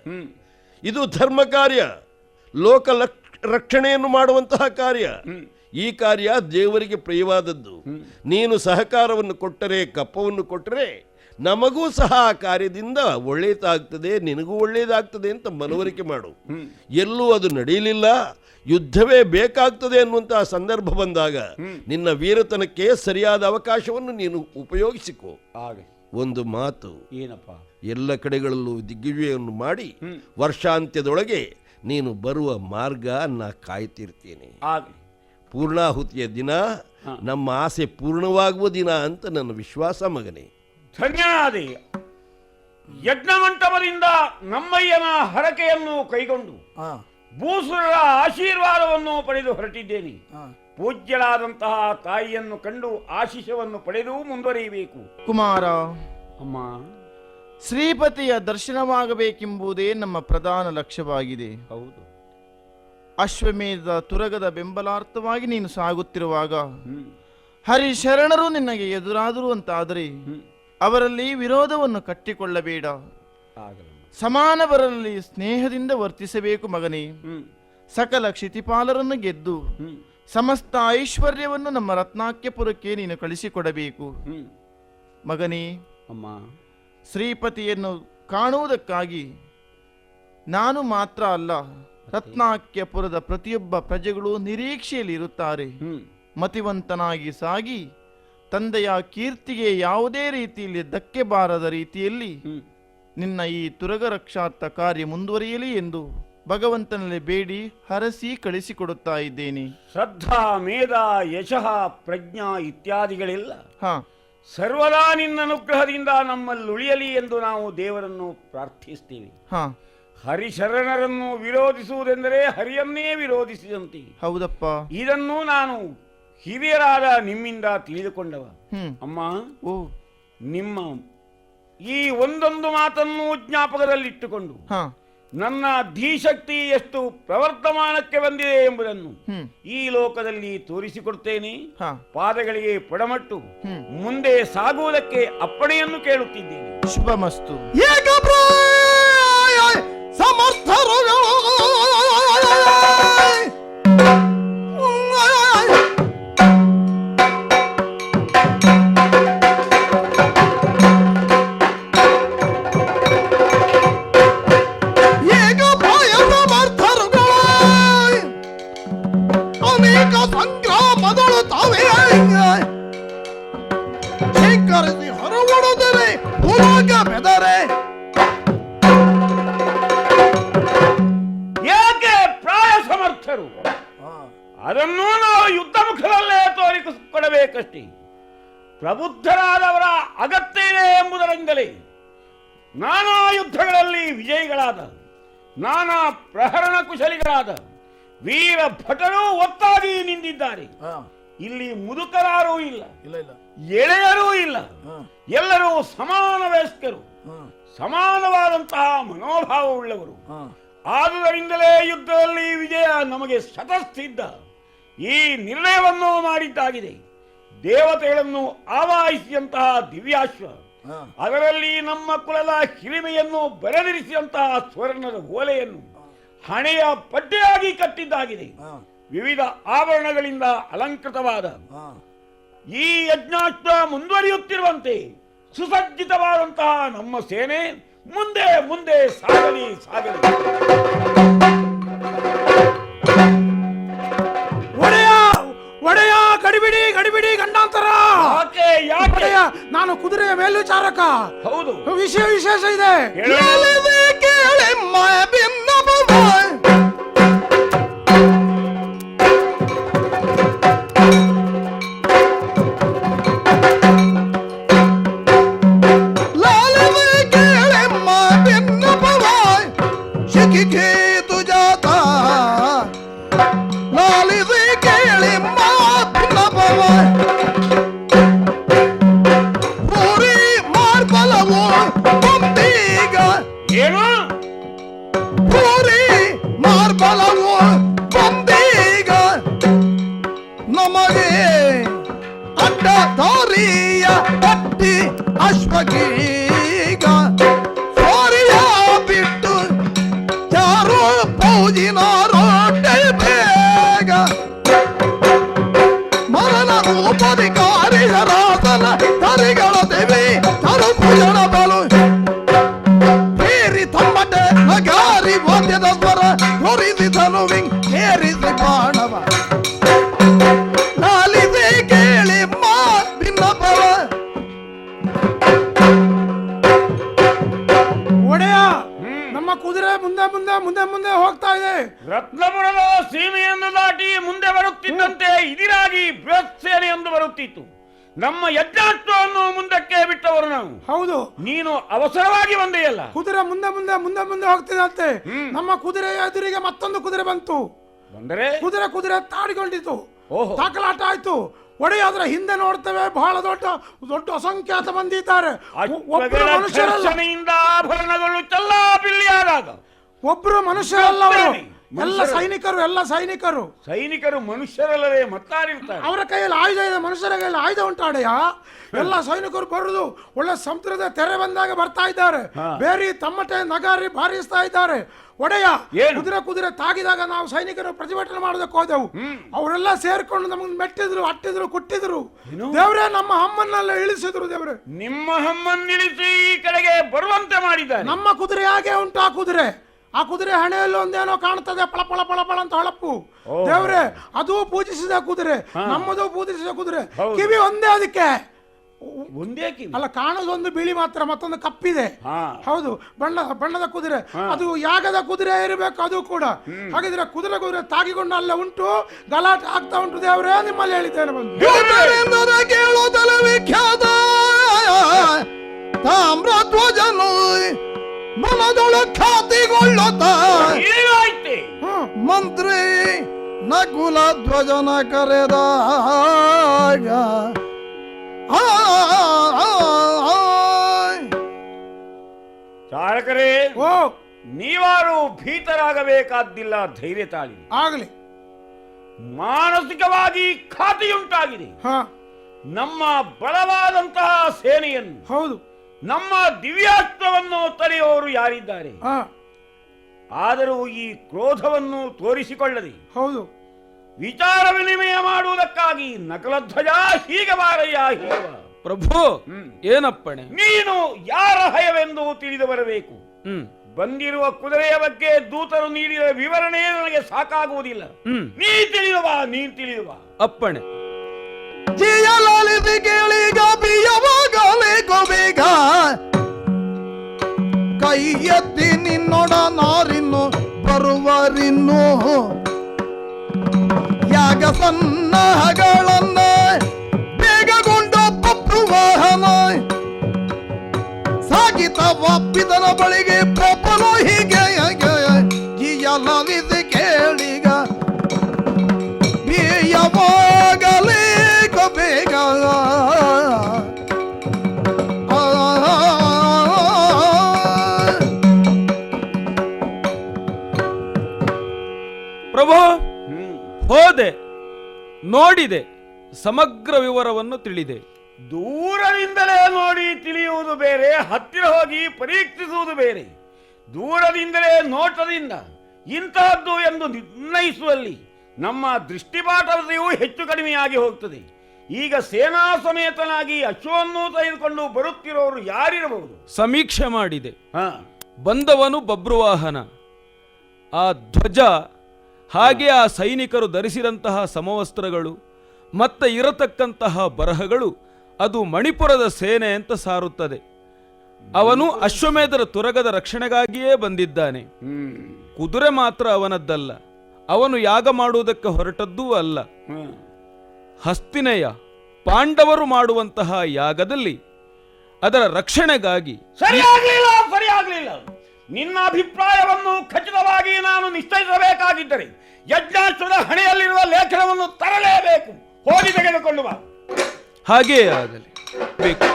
ಇದು ಧರ್ಮ ಕಾರ್ಯ, ಲೋಕ ರಕ್ಷಣೆಯನ್ನು ಮಾಡುವಂತಹ ಕಾರ್ಯ. ಈ ಕಾರ್ಯ ದೇವರಿಗೆ ಪ್ರಿಯವಾದದ್ದು. ನೀನು ಸಹಕಾರವನ್ನು ಕೊಟ್ಟರೆ, ಕಪ್ಪವನ್ನು ಕೊಟ್ಟರೆ ನಮಗೂ ಸಹ ಆ ಕಾರ್ಯದಿಂದ ಒಳ್ಳೆಯದಾಗ್ತದೆ, ನಿನಗೂ ಒಳ್ಳೆಯದಾಗ್ತದೆ ಅಂತ ಮನವರಿಕೆ ಮಾಡು. ಎಲ್ಲೂ ಅದು ನಡೆಯಲಿಲ್ಲ, ಯುದ್ಧವೇ ಬೇಕಾಗ್ತದೆ ಅನ್ನುವಂತಹ ಸಂದರ್ಭ ಬಂದಾಗ ನಿನ್ನ ವೀರತನಕ್ಕೆ ಸರಿಯಾದ ಅವಕಾಶವನ್ನು ನೀನು ಉಪಯೋಗಿಸಿಕೊ. ಒಂದು ಮಾತು, ಏನಪ್ಪ, ಎಲ್ಲ ಕಡೆಗಳಲ್ಲೂ ದಿಗ್ವಿಜಯವನ್ನು ಮಾಡಿ ವರ್ಷಾಂತ್ಯದೊಳಗೆ ನೀನು ಬರುವ ಮಾರ್ಗ ನಾ ಕಾಯ್ತಿರ್ತೀನಿ. ಪೂರ್ಣಾಹುತಿಯ ದಿನ ನಮ್ಮ ಆಸೆ ಪೂರ್ಣವಾಗುವ ದಿನ ಅಂತ ನನ್ನ ವಿಶ್ವಾಸ ಮಗನೇ. ಧನ್ಯನಾದೆ. ಯಜ್ಞ ಮಂಟಪದಿಂದ ನಮ್ಮಯ್ಯನ ಹರಕೆಯನ್ನು ಕೈಗೊಂಡು ಭೂಸುರರ ಆಶೀರ್ವಾದವನ್ನು ಪಡೆದು ಹೊರಟಿದ್ದೇನೆ. ಪೂಜ್ಯರಾದಂತಹ ತಾಯಿಯನ್ನು ಕಂಡು ಆಶೀಷವನ್ನು ಪಡೆದು ಮುಂದುವರಿಯಬೇಕು. ಕುಮಾರ, ಅಮ್ಮ, ಶ್ರೀಪತಿಯ ದರ್ಶನವಾಗಬೇಕೆಂಬುದೇ ನಮ್ಮ ಪ್ರಧಾನ ಲಕ್ಷ್ಯವಾಗಿದೆ. ಹೌದು. ಅಶ್ವಮೇಧ ತುರಗದ ಬೆಂಬಲಾರ್ಥವಾಗಿ ನೀನು ಸಾಗುತ್ತಿರುವಾಗ ಹರಿಶರಣರು ನಿನಗೆ ಎದುರಾದರು ಅಂತಾದರೆ ಅವರಲ್ಲಿ ವಿರೋಧವನ್ನು ಕಟ್ಟಿಕೊಳ್ಳಬೇಡ. ಸಮಾನ ಬರಲಿ ಸ್ನೇಹದಿಂದ ವರ್ತಿಸಬೇಕು ಮಗನೇ. ಸಕಲ ಕ್ಷಿತಿಪಾಲರನ್ನು ಗೆದ್ದು ಸಮಸ್ತ ಐಶ್ವರ್ಯವನ್ನು ನಮ್ಮ ರತ್ನಾಕ್ಯಪುರಕ್ಕೆ ನೀನು ಕಳಿಸಿಕೊಡಬೇಕು ಮಗನೇ. ಅಮ್ಮ, ಶ್ರೀಪತಿಯನ್ನು ಕಾಣುವುದಕ್ಕಾಗಿ ನಾನು ಮಾತ್ರ ಅಲ್ಲ, ರತ್ನಾಕ್ಯಪುರದ ಪ್ರತಿಯೊಬ್ಬ ಪ್ರಜೆಗಳು ನಿರೀಕ್ಷೆಯಲ್ಲಿ ಇರುತ್ತಾರೆ. ಮತಿವಂತನಾಗಿ ಸಾಗಿ ತಂದೆಯ ಕೀರ್ತಿಗೆ ಯಾವುದೇ ರೀತಿಯಲ್ಲಿ ಧಕ್ಕೆ ಬಾರದ ರೀತಿಯಲ್ಲಿ ನಿನ್ನ ಈ ತುರಗ ರಕ್ಷಾರ್ಥ ಕಾರ್ಯ ಮುಂದುವರಿಯಲಿ ಎಂದು ಭಗವಂತನಲ್ಲಿ ಬೇಡಿ ಹರಸಿ ಕಳಿಸಿಕೊಡುತ್ತಾ ಇದ್ದೇನೆ. ಶ್ರದ್ಧಾ, ಮೇಧ, ಯಶಃ, ಪ್ರಜ್ಞಾ ಇತ್ಯಾದಿಗಳೆಲ್ಲ ಸರ್ವದಾ ನಿನ್ನ ಅನುಗ್ರಹದಿಂದ ನಮ್ಮಲ್ಲಿ ಉಳಿಯಲಿ ಎಂದು ನಾವು ದೇವರನ್ನು ಪ್ರಾರ್ಥಿಸ್ತೀವಿ. ಹರಿಶರಣರನ್ನು ವಿರೋಧಿಸುವುದೆಂದರೆ ಹರಿಯನ್ನೇ ವಿರೋಧಿಸಿದಂತೆ. ಹೌದಪ್ಪ, ಇದನ್ನು ನಾನು ಹಿರಿಯರಾದ ನಿಮ್ಮಿಂದ ತಿಳಿದುಕೊಂಡವ. ಅಮ್ಮ, ನಿಮ್ಮ ಈ ಒಂದೊಂದು ಮಾತನ್ನು ಜ್ಞಾಪಕದಲ್ಲಿಟ್ಟುಕೊಂಡು ನನ್ನ ಧೀಶಕ್ತಿ ಎಷ್ಟು ಪ್ರವರ್ಧಮಾನಕ್ಕೆ ಬಂದಿದೆ ಎಂಬುದನ್ನು ಈ ಲೋಕದಲ್ಲಿ ತೋರಿಸಿಕೊಡ್ತೇನೆ. ಹ. ಪಾದಗಳಿಗೆ ಪೊಡಮಟ್ಟು ಮುಂದೆ ಸಾಗುವುದಕ್ಕೆ ಅಪ್ಪಣೆಯನ್ನು ಕೇಳುತ್ತಿದ್ದೇನೆ. ಶುಭಮಸ್ತು. ಏಕಪ್ರಾಯ ಸಮರ್ಥರು ಏಕಪ್ರಾಯ ಸಮರ್ಥರುಗಳ ಅನೇಕ ಸಂಗ್ರಾಮದಳು ತಾವೇ ಶೇಖರಿಸಿ ಹೊರವಡದರೆ ಭೂಲೋಕ ಬೆದರೆ ಯಾಕೆ ಪ್ರಾಯ ಸಮರ್ಥರು? ಅದನ್ನು ನಾವು ಯುದ್ಧ ಮುಖದಲ್ಲೇ ತೋರಿಸಿಕೊಡಬೇಕಷ್ಟೇ. ಪ್ರಬುದ್ಧರಾದವರ ಅಗತ್ಯ ಇದೆ ಎಂಬುದರಿಂದಲೇ ನಾನಾ ಯುದ್ಧಗಳಲ್ಲಿ ವಿಜಯಿಗಳಾದ, ನಾನಾ ಪ್ರಹರಣ ಕುಶಲಿಗಳಾದ ವೀರ ಭಟರು ಒತ್ತಾಗಿ ನಿಂತಿದ್ದಾರೆ. ಇಲ್ಲಿ ಮುದುಕರಾರೂ ಇಲ್ಲ, ಎಳೆಯರೂ ಇಲ್ಲ, ಎಲ್ಲರೂ ಸಮಾನ ವಯಸ್ಕರು, ಸಮಾನವಾದಂತಹ ಮನೋಭಾವವುಳ್ಳವರು. ಆದುದರಿಂದಲೇ ಯುದ್ಧದಲ್ಲಿ ವಿಜಯ ನಮಗೆ ಶತಸ್ಥಿದ್ದ. ಈ ನಿರ್ಣಯವನ್ನು ಮಾಡಿದ್ದಾಗಿದೆ. ದೇವತೆಗಳನ್ನು ಆವಾಹಿಸಿದಂತಹ ದಿವ್ಯಾಶ್ವ, ಅದರಲ್ಲಿ ನಮ್ಮ ಕುಲದ ಹಿರಿಮೆಯನ್ನು ಬರೆದಿರಿಸಿದಂತಹ ಸ್ವರ್ಣದ ಓಲೆಯನ್ನು ಹಣೆಯ ಪಡ್ಡೆಯಾಗಿ ಕಟ್ಟಿದ್ದಾಗಿದೆ. ವಿವಿಧ ಆಭರಣಗಳಿಂದ ಅಲಂಕೃತವಾದ ಈ ಯಜ್ಞಾಶ್ವ ಮುಂದುವರಿಯುತ್ತಿರುವಂತೆ ಸುಸಜ್ಜಿತವಾದಂತಹ ನಮ್ಮ ಸೇನೆ ಮುಂದೆ ಮುಂದೆ ಸಾಗಲಿ ಸಾಗಲಿ. ಒಡೆಯ ಗಡಿಬಿಡಿ ಗಡಿಬಿಡಿ ಗಂಡಾಂತರ. ಯಾಕೆ ಯಾಕೆ? ಒಡೆಯ, ನಾನು ಕುದುರೆಯ ಮೇಲ್ವಿಚಾರಕ. ಹೌದು, ವಿಷಯ ವಿಶೇಷ ಇದೆ. ಕೇಳೆಮ್ಮ ಭಿನ್ನವ लालवे केळेम्म भिन्नपवाय शिखिखे तुझाता लालवे केळेम्म भिन्नपवाय पूरी मार्बलवो ಬಂದೀಗ ಏನು? पूरी मार्बलवो ಬಂದೀಗ ನಮಗೆ ಅಡ್ಡ ದಾರಿಯ ಕಟ್ಟಿ ಅಶ್ವಗೀಗ ಸೋರಿಯ ಬಿಟ್ಟು ಯಾರು ಪೂಜಿನ ರೋಟೆ ಬೇಗ ಮರಣ ರೂಪಧಿಕಾರಿಗರಾದನ ತರಿಗಳ ದೇವಿ ತರು ಭುಜನ ಬಲು ಬೇರಿ ತಮ್ಮಟೆ ನಗಾರಿ ವಾದ್ಯದ ಸ್ವರ ನುರಿಸಿದನು ಏರಿಸಿ ಬಾಣವ ಲಾಲಿದೆ ಕೇಳಿ ಭಿನ್ನಪವ. ಒಡೆಯ, ನಮ್ಮ ಕುದುರೆ ಮುಂದೆ ಮುಂದೆ ಮುಂದೆ ಮುಂದೆ ಹೋಗ್ತಾ ಇದೆ. ರತ್ನಪುರದ ಸೀಮೆಯನ್ನು ದಾಟಿ ಮುಂದೆ ಬರುತ್ತಿದ್ದಂತೆ ಇದಿರಾಗಿ ಬೃಹತ್ ಸೇನೆಯೊಂದು ಬರುತ್ತಿತ್ತು. ನಮ್ಮ ಯಜ್ಞಾಶ್ವವನ್ನು ಮುಂದಕ್ಕೆ ಬಿಟ್ಟವರು ನಾವು. ಹೌದು, ನೀನು ಅವಸರವಾಗಿ ಬಂದೆಯಲ್ಲ. ಕುದುರೆ ಮುಂದೆ ಮುಂದೆ ಮುಂದೆ ಮುಂದೆ ಹೋಗ್ತಿದಂತೆ ನಮ್ಮ ಕುದುರೆಯ ಎದುರಿಗೆ ಮತ್ತೊಂದು ಕುದುರೆ ಬಂತು. ಬಂದರೆ ಕುದುರೆ ಕುದುರೆ ತಾಡಿಕೊಂಡಿತು, ಓಹೋ. ತಾಕಲಾಟ ಆಯ್ತು. ಒಡೆಯ, ಅದರ ಹಿಂದೆ ನೋಡ್ತೇವೆ, ಬಹಳ ದೊಡ್ಡ ದೊಡ್ಡ ಅಸಂಖ್ಯಾತ ಮಂದಿ ಇದ್ದಾರೆ. ಒಬ್ಬರು ಮನುಷ್ಯರಲ್ಲ, ಘರ್ಷಣೆಯಿಂದ ಆಭರಣಗಳು ಚಲ್ಲಾಪಿಲ್ಲಿಯಾದಾಗ ಒಬ್ರು ಮನುಷ್ಯರಲ್ಲ, ಅವರು ಎಲ್ಲ ಸೈನಿಕರು, ಎಲ್ಲ ಸೈನಿಕರು. ಸೈನಿಕರು ಮನುಷ್ಯರಲ್ಲವೇ ಮತ್ತಾರಿರ್ತಾರೆ. ಅವರ ಕೈಯಲ್ಲಿ ಆಯುಧ ಇದೆ, ಮನುಷ್ಯರ ಕೈಯಲ್ಲಿ ಆಯುಧ ಉಂಟಾಡೆಯ. ಎಲ್ಲ ಸೈನಿಕರು ಬರುದು ಒಳ್ಳೆ ಸಮುದ್ರದ ತೆರೆ ಬಂದಾಗ ಬರ್ತಾ ಇದ್ದಾರೆ. ಬೇರೆ ತಮ್ಮಟೆ ನಗಾರಿ ಬಾರಿಸ್ತಾ ಇದ್ದಾರೆ. ಒಡೆಯ, ಕುದುರೆ ಕುದುರೆ ತಾಗಿದಾಗ ನಾವು ಸೈನಿಕರು ಪ್ರತಿಭಟನೆ ಮಾಡೋದಕ್ಕೆ ಹೋದೆವು. ಅವರೆಲ್ಲ ಸೇರ್ಕೊಂಡು ನಮಗೆ ಮೆಟ್ಟಿದ್ರು, ಅಟ್ಟಿದ್ರು, ಕುಟ್ಟಿದ್ರು. ದೇವರೇ, ನಮ್ಮ ಹಮ್ಮನ್ನೆಲ್ಲ ಇಳಿಸಿದ್ರು. ದೇವರೇ, ನಿಮ್ಮ ಹಮ್ಮನ್ನಿಳಿಸಿ ಈ ಕಡೆಗೆ ಬರುವಂತೆ ಮಾಡಿದ್ದಾರೆ. ನಮ್ಮ ಕುದುರೆ ಹಾಗೆ ಉಂಟು. ಆ ಕುದುರೆ ಹಣೆಯಲ್ಲಿ ಒಂದೇನೋ ಕಾಣ್ತದೆ, ಪಳಪಳ ಪಳಪಳ ಅಂತ ಹೊಳಪು. ದೇವ್ರೆ, ಅದು ಪೂಜಿಸಿದ ಕುದುರೆ, ನಮ್ಮದು ಪೂಜಿಸಿದ ಕುದುರೆ. ಕಿವಿ ಒಂದೇ ಅದಕ್ಕೆ, ಒಂದೇ ಕಿವಿ ಅಲ್ಲ, ಕಾಣೋದೊಂದು ಬಿಳಿ ಮಾತ್ರ, ಮತ್ತೊಂದು ಕಪ್ಪಿದೆ. ಹೌದು, ಬಣ್ಣದ ಕುದುರೆ. ಅದು ಯಾಗದ ಕುದುರೆ ಇರಬೇಕು, ಅದು ಕೂಡ. ಹಾಗಿದ್ರೆ ಕುದುರೆ ಕುದುರೆ ತಾಗಿಕೊಂಡು ಅಲ್ಲ ಉಂಟು, ಗಲಾಟೆ ಆಗ್ತಾ ಉಂಟು. ದೇವರೇ, ನಿಮ್ಮಲ್ಲಿ ಹೇಳಿದ್ದೇನೆ ಬಂದು ಕೇಳುವುದಲ್ಲ ವಿಖ್ಯಾತ ತಾಮ್ರಧ್ವಜನು ಮನದೊಳ ಖ್ಯಾತಿಗೊಳ್ಳುತ್ತ ಮಂತ್ರಿ ನಕುಲ ಧ್ವಜನ ಕರೆದಾಗ ಚಾಲಕರೇ, ನೀವಾರು ಭೀತರಾಗಬೇಕಾದ್ದಿಲ್ಲ, ಧೈರ್ಯ ತಾಳಿ. ಆಗಲಿ. ಮಾನಸಿಕವಾಗಿ ಖಾತೆಯುಂಟಾಗಿದೆ. ಹಾ, ನಮ್ಮ ಬಲವಾದಂತಹ ಸೇನೆಯನ್ನು, ಹೌದು, ನಮ್ಮ ದಿವ್ಯಾಸ್ತ್ರವನ್ನು ತಡೆಯುವವರು ಯಾರಿದ್ದಾರೆ? ಹಾ, ಆದರೂ ಈ ಕ್ರೋಧವನ್ನು ತೋರಿಸಿಕೊಳ್ಳದೆ ಹೌದು, ವಿಚಾರ ವಿನಿಮಯ ಮಾಡುವುದಕ್ಕಾಗಿ ನಕಲಧ್ವಜ ಹೀಗೆ ಬಾರಯ್ಯ, ಹೀಗೆ ಬಾ. ಪ್ರಭು, ಏನಪ್ಪಣೆ? ನೀನು ಯಾರ ಹಯವೆಂದು ತಿಳಿದು ಬರಬೇಕು. ಬಂದಿರುವ ಕುದುರೆಯ ಬಗ್ಗೆ ದೂತರು ನೀಡಿದ ವಿವರಣೆ ನನಗೆ ಸಾಕಾಗುವುದಿಲ್ಲ. ನೀ ತಿಳಿದು ಬಾ, ನೀನ್ ತಿಳಿದು ಬಾ. ಅಪ್ಪಣೆ. ಜಿಯಲಾಲಿಸಿ ಕೇಳಿಗ ಬಿಯವಾಗಲೇ ಕೊಬೇಗ ಕೈ ಎತ್ತಿ ನಿನ್ನೊಡ ನಾರಿನ್ನು ಬರುವರಿನ್ನು ಯಾಗ ಸನ್ನಹಗಳನ್ನ ಬೇಗಗೊಂಡ ಬಬ್ರುವಾಹನ ಸಾಗಿತ ಒಪ್ಪಿದನ ಬಳಿಗೆ ಪೊಪ್ಪಲು ಹೀಗೆ ಜಿಯಲಾಲಿಸಿ ಕೇಳಿಗ ಬಿಯವಾಗಲೇ ಬೇಗ ಪ್ರಭು, ಹೋದೆ, ನೋಡಿದೆ, ಸಮಗ್ರ ವಿವರವನ್ನು ತಿಳಿದೆ. ದೂರದಿಂದಲೇ ನೋಡಿ ತಿಳಿಯುವುದು ಬೇರೆ, ಹತ್ತಿರ ಹೋಗಿ ಪರೀಕ್ಷಿಸುವುದು ಬೇರೆ. ದೂರದಿಂದಲೇ ನೋಟದಿಂದ ಇಂತಹದ್ದು ಎಂದು ನಿರ್ಣಯಿಸುವಲ್ಲಿ ನಮ್ಮ ದೃಷ್ಟಿಪಾಠತೆಯೂ ಹೆಚ್ಚು ಕಡಿಮೆಯಾಗಿ ಹೋಗ್ತದೆ. ಈಗ ಸೇನಾ ಸಮೇತನಾಗಿ ಅಶ್ವವನ್ನು ತೆಗೆದುಕೊಂಡು ಬರುತ್ತಿರೋರು ಯಾರಿರಬಹುದು? ಸಮೀಕ್ಷೆ ಮಾಡಿದೆ. ಬಂದವನು ಬಬ್ರುವಾಹನ. ಆ ಧ್ವಜ, ಹಾಗೆ ಆ ಸೈನಿಕರು ಧರಿಸಿದಂತಹ ಸಮವಸ್ತ್ರಗಳು ಮತ್ತೆ ಇರತಕ್ಕಂತಹ ಬರಹಗಳು ಅದು ಮಣಿಪುರದ ಸೇನೆ ಅಂತ ಸಾರುತ್ತದೆ. ಅವನು ಅಶ್ವಮೇಧರ ತುರಗದ ರಕ್ಷಣೆಗಾಗಿಯೇ ಬಂದಿದ್ದಾನೆ. ಕುದುರೆ ಮಾತ್ರ ಅವನದ್ದಲ್ಲ, ಅವನು ಯಾಗ ಮಾಡುವುದಕ್ಕೆ ಹೊರಟದ್ದೂ ಅಲ್ಲ. ಹಸ್ತಿನೆಯ ಪಾಂಡವರು ಮಾಡುವಂತಹ ಯಾಗದಲ್ಲಿ ಅದರ ರಕ್ಷಣೆಗಾಗಿ. ಸರಿಯಾಗಲಿಲ್ಲ. ನಿನ್ನ ಅಭಿಪ್ರಾಯವನ್ನು ಖಚಿತವಾಗಿ ನಾನು ನಿಶ್ಚಯಿಸಬೇಕಾಗಿದ್ದರೆ ಯಜ್ಞಾಶ್ವದ ಹಣೆಯಲ್ಲಿರುವ ಲೇಖನವನ್ನು ತರಲೇಬೇಕು. ಹೋಗಿ ತೆಗೆದುಕೊಂಡು ಬಾ. ಹಾಗೇ ಆಗಲಿ ಬೇಕು.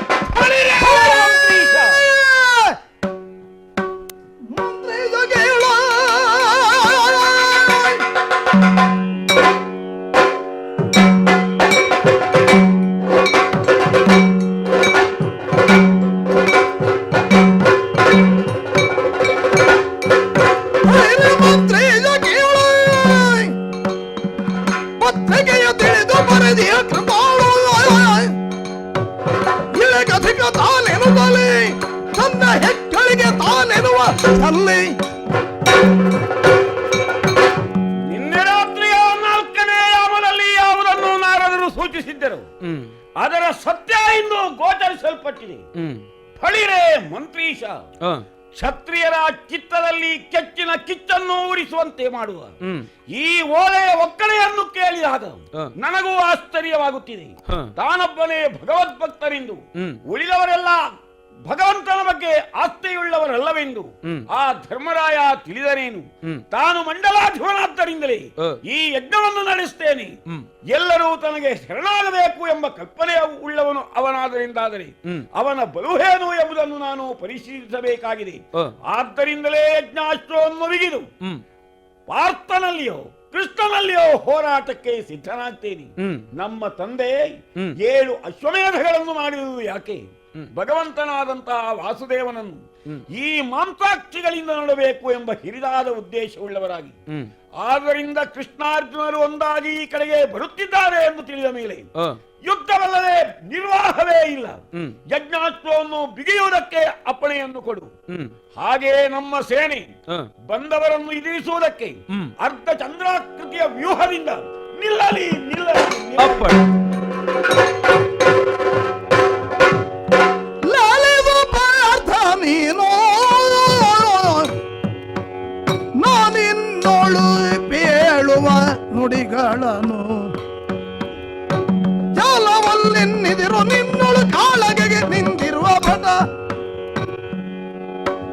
ನಿನ್ನೆ ರಾತ್ರಿಯ 4ನೇ ಯಾಮದಲ್ಲಿ ಯಾವುದನ್ನು ನಾರದರು ಸೂಚಿಸಿದ್ದರು, ಅದರ ಸತ್ಯ ಇಂದು ಗೋಚರಿಸಲ್ಪಟ್ಟಿದೆ. ಫಳಿರೆ ಮಂತ್ರೀಶ, ಕ್ಷತ್ರಿಯರ ಚಿತ್ತದಲ್ಲಿ ಕೆಚ್ಚಿನ ಕಿಚ್ಚನ್ನು ಉರಿಸುವಂತೆ ಮಾಡುವ ಈ ಓಲೆಯ ಒಕ್ಕಣೆಯನ್ನು ಕೇಳಿದಾಗ ನನಗೂ ಆಶ್ಚರ್ಯವಾಗುತ್ತಿದೆ. ತಾನೊಬ್ಬನೇ ಭಗವದ್ಭಕ್ತರೆಂದು ಉಳಿದವರೆಲ್ಲ ಭಗವಂತನ ಬಗ್ಗೆ ಆಸ್ತೆಯುಳ್ಳವರಲ್ಲವೆಂದು ಆ ಧರ್ಮರಾಯ ತಿಳಿದನೇನು? ತಾನು ಮಂಡಲಾಧಿಪನಾದ್ದರಿಂದಲೇ ಈ ಯಜ್ಞವನ್ನು ನಡೆಸ್ತೇನೆ, ಎಲ್ಲರೂ ತನಗೆ ಶರಣಾಗಬೇಕು ಎಂಬ ಕಲ್ಪನೆ ಉಳ್ಳವನು ಅವನಾದರಿಂದಾದರೆ ಅವನ ಬಲುಹೇನು ಎಂಬುದನ್ನು ನಾನು ಪರಿಶೀಲಿಸಬೇಕಾಗಿದೆ. ಆದ್ದರಿಂದಲೇ ಯಜ್ಞಾಶ್ವವನ್ನು ಮುಗಿದು ಪಾರ್ಥನಲ್ಲಿಯೋ ಕೃಷ್ಣನಲ್ಲಿಯೋ ಹೋರಾಟಕ್ಕೆ ಸಿದ್ಧನಾಗ್ತೇನೆ. ನಮ್ಮ ತಂದೆ 7 ಅಶ್ವಮೇಧಗಳನ್ನು ಮಾಡಿರುವುದು ಯಾಕೆ? ಭಗವಂತನಾದಂತಹ ವಾಸುದೇವನನ್ನು ಈ ಮಾಂಸಾಕ್ಷಿಗಳಿಂದ ನೋಡಬೇಕು ಎಂಬ ಹಿರಿದಾದ ಉದ್ದೇಶವುಳ್ಳವರಾಗಿ, ಆದ್ದರಿಂದ ಕೃಷ್ಣಾರ್ಜುನರು ಒಂದಾಗಿ ಈ ಕಡೆಗೆ ಬರುತ್ತಿದ್ದಾರೆ ಎಂದು ತಿಳಿದ ಮೇಲೆ ಯುದ್ಧವಲ್ಲದೆ ನಿರ್ವಾಹವೇ ಇಲ್ಲ. ಯಜ್ಞಾಸ್ತ್ರವನ್ನು ಬಿಗಿಯುವುದಕ್ಕೆ ಅಪ್ಪಣೆಯನ್ನು ಕೊಡು. ಹಾಗೆ ನಮ್ಮ ಸೇನೆ ಬಂದವರನ್ನು ಎದುರಿಸುವುದಕ್ಕೆ ಅರ್ಧ ಚಂದ್ರಾಕೃತಿಯ ವ್ಯೂಹದಿಂದ ನಿಲ್ಲಲಿ. ನೀನು ನಾನಿನ್ನೋಳು ಬೇಳುವ ನುಡಿಗಳನ್ನು ಜಾಲವಲ್ಲೆನ್ನಿದಿರು ನಿನ್ನೋಳು ಕಾಳಗೆಗೆ ನಿಂದಿರುವ ಭಟ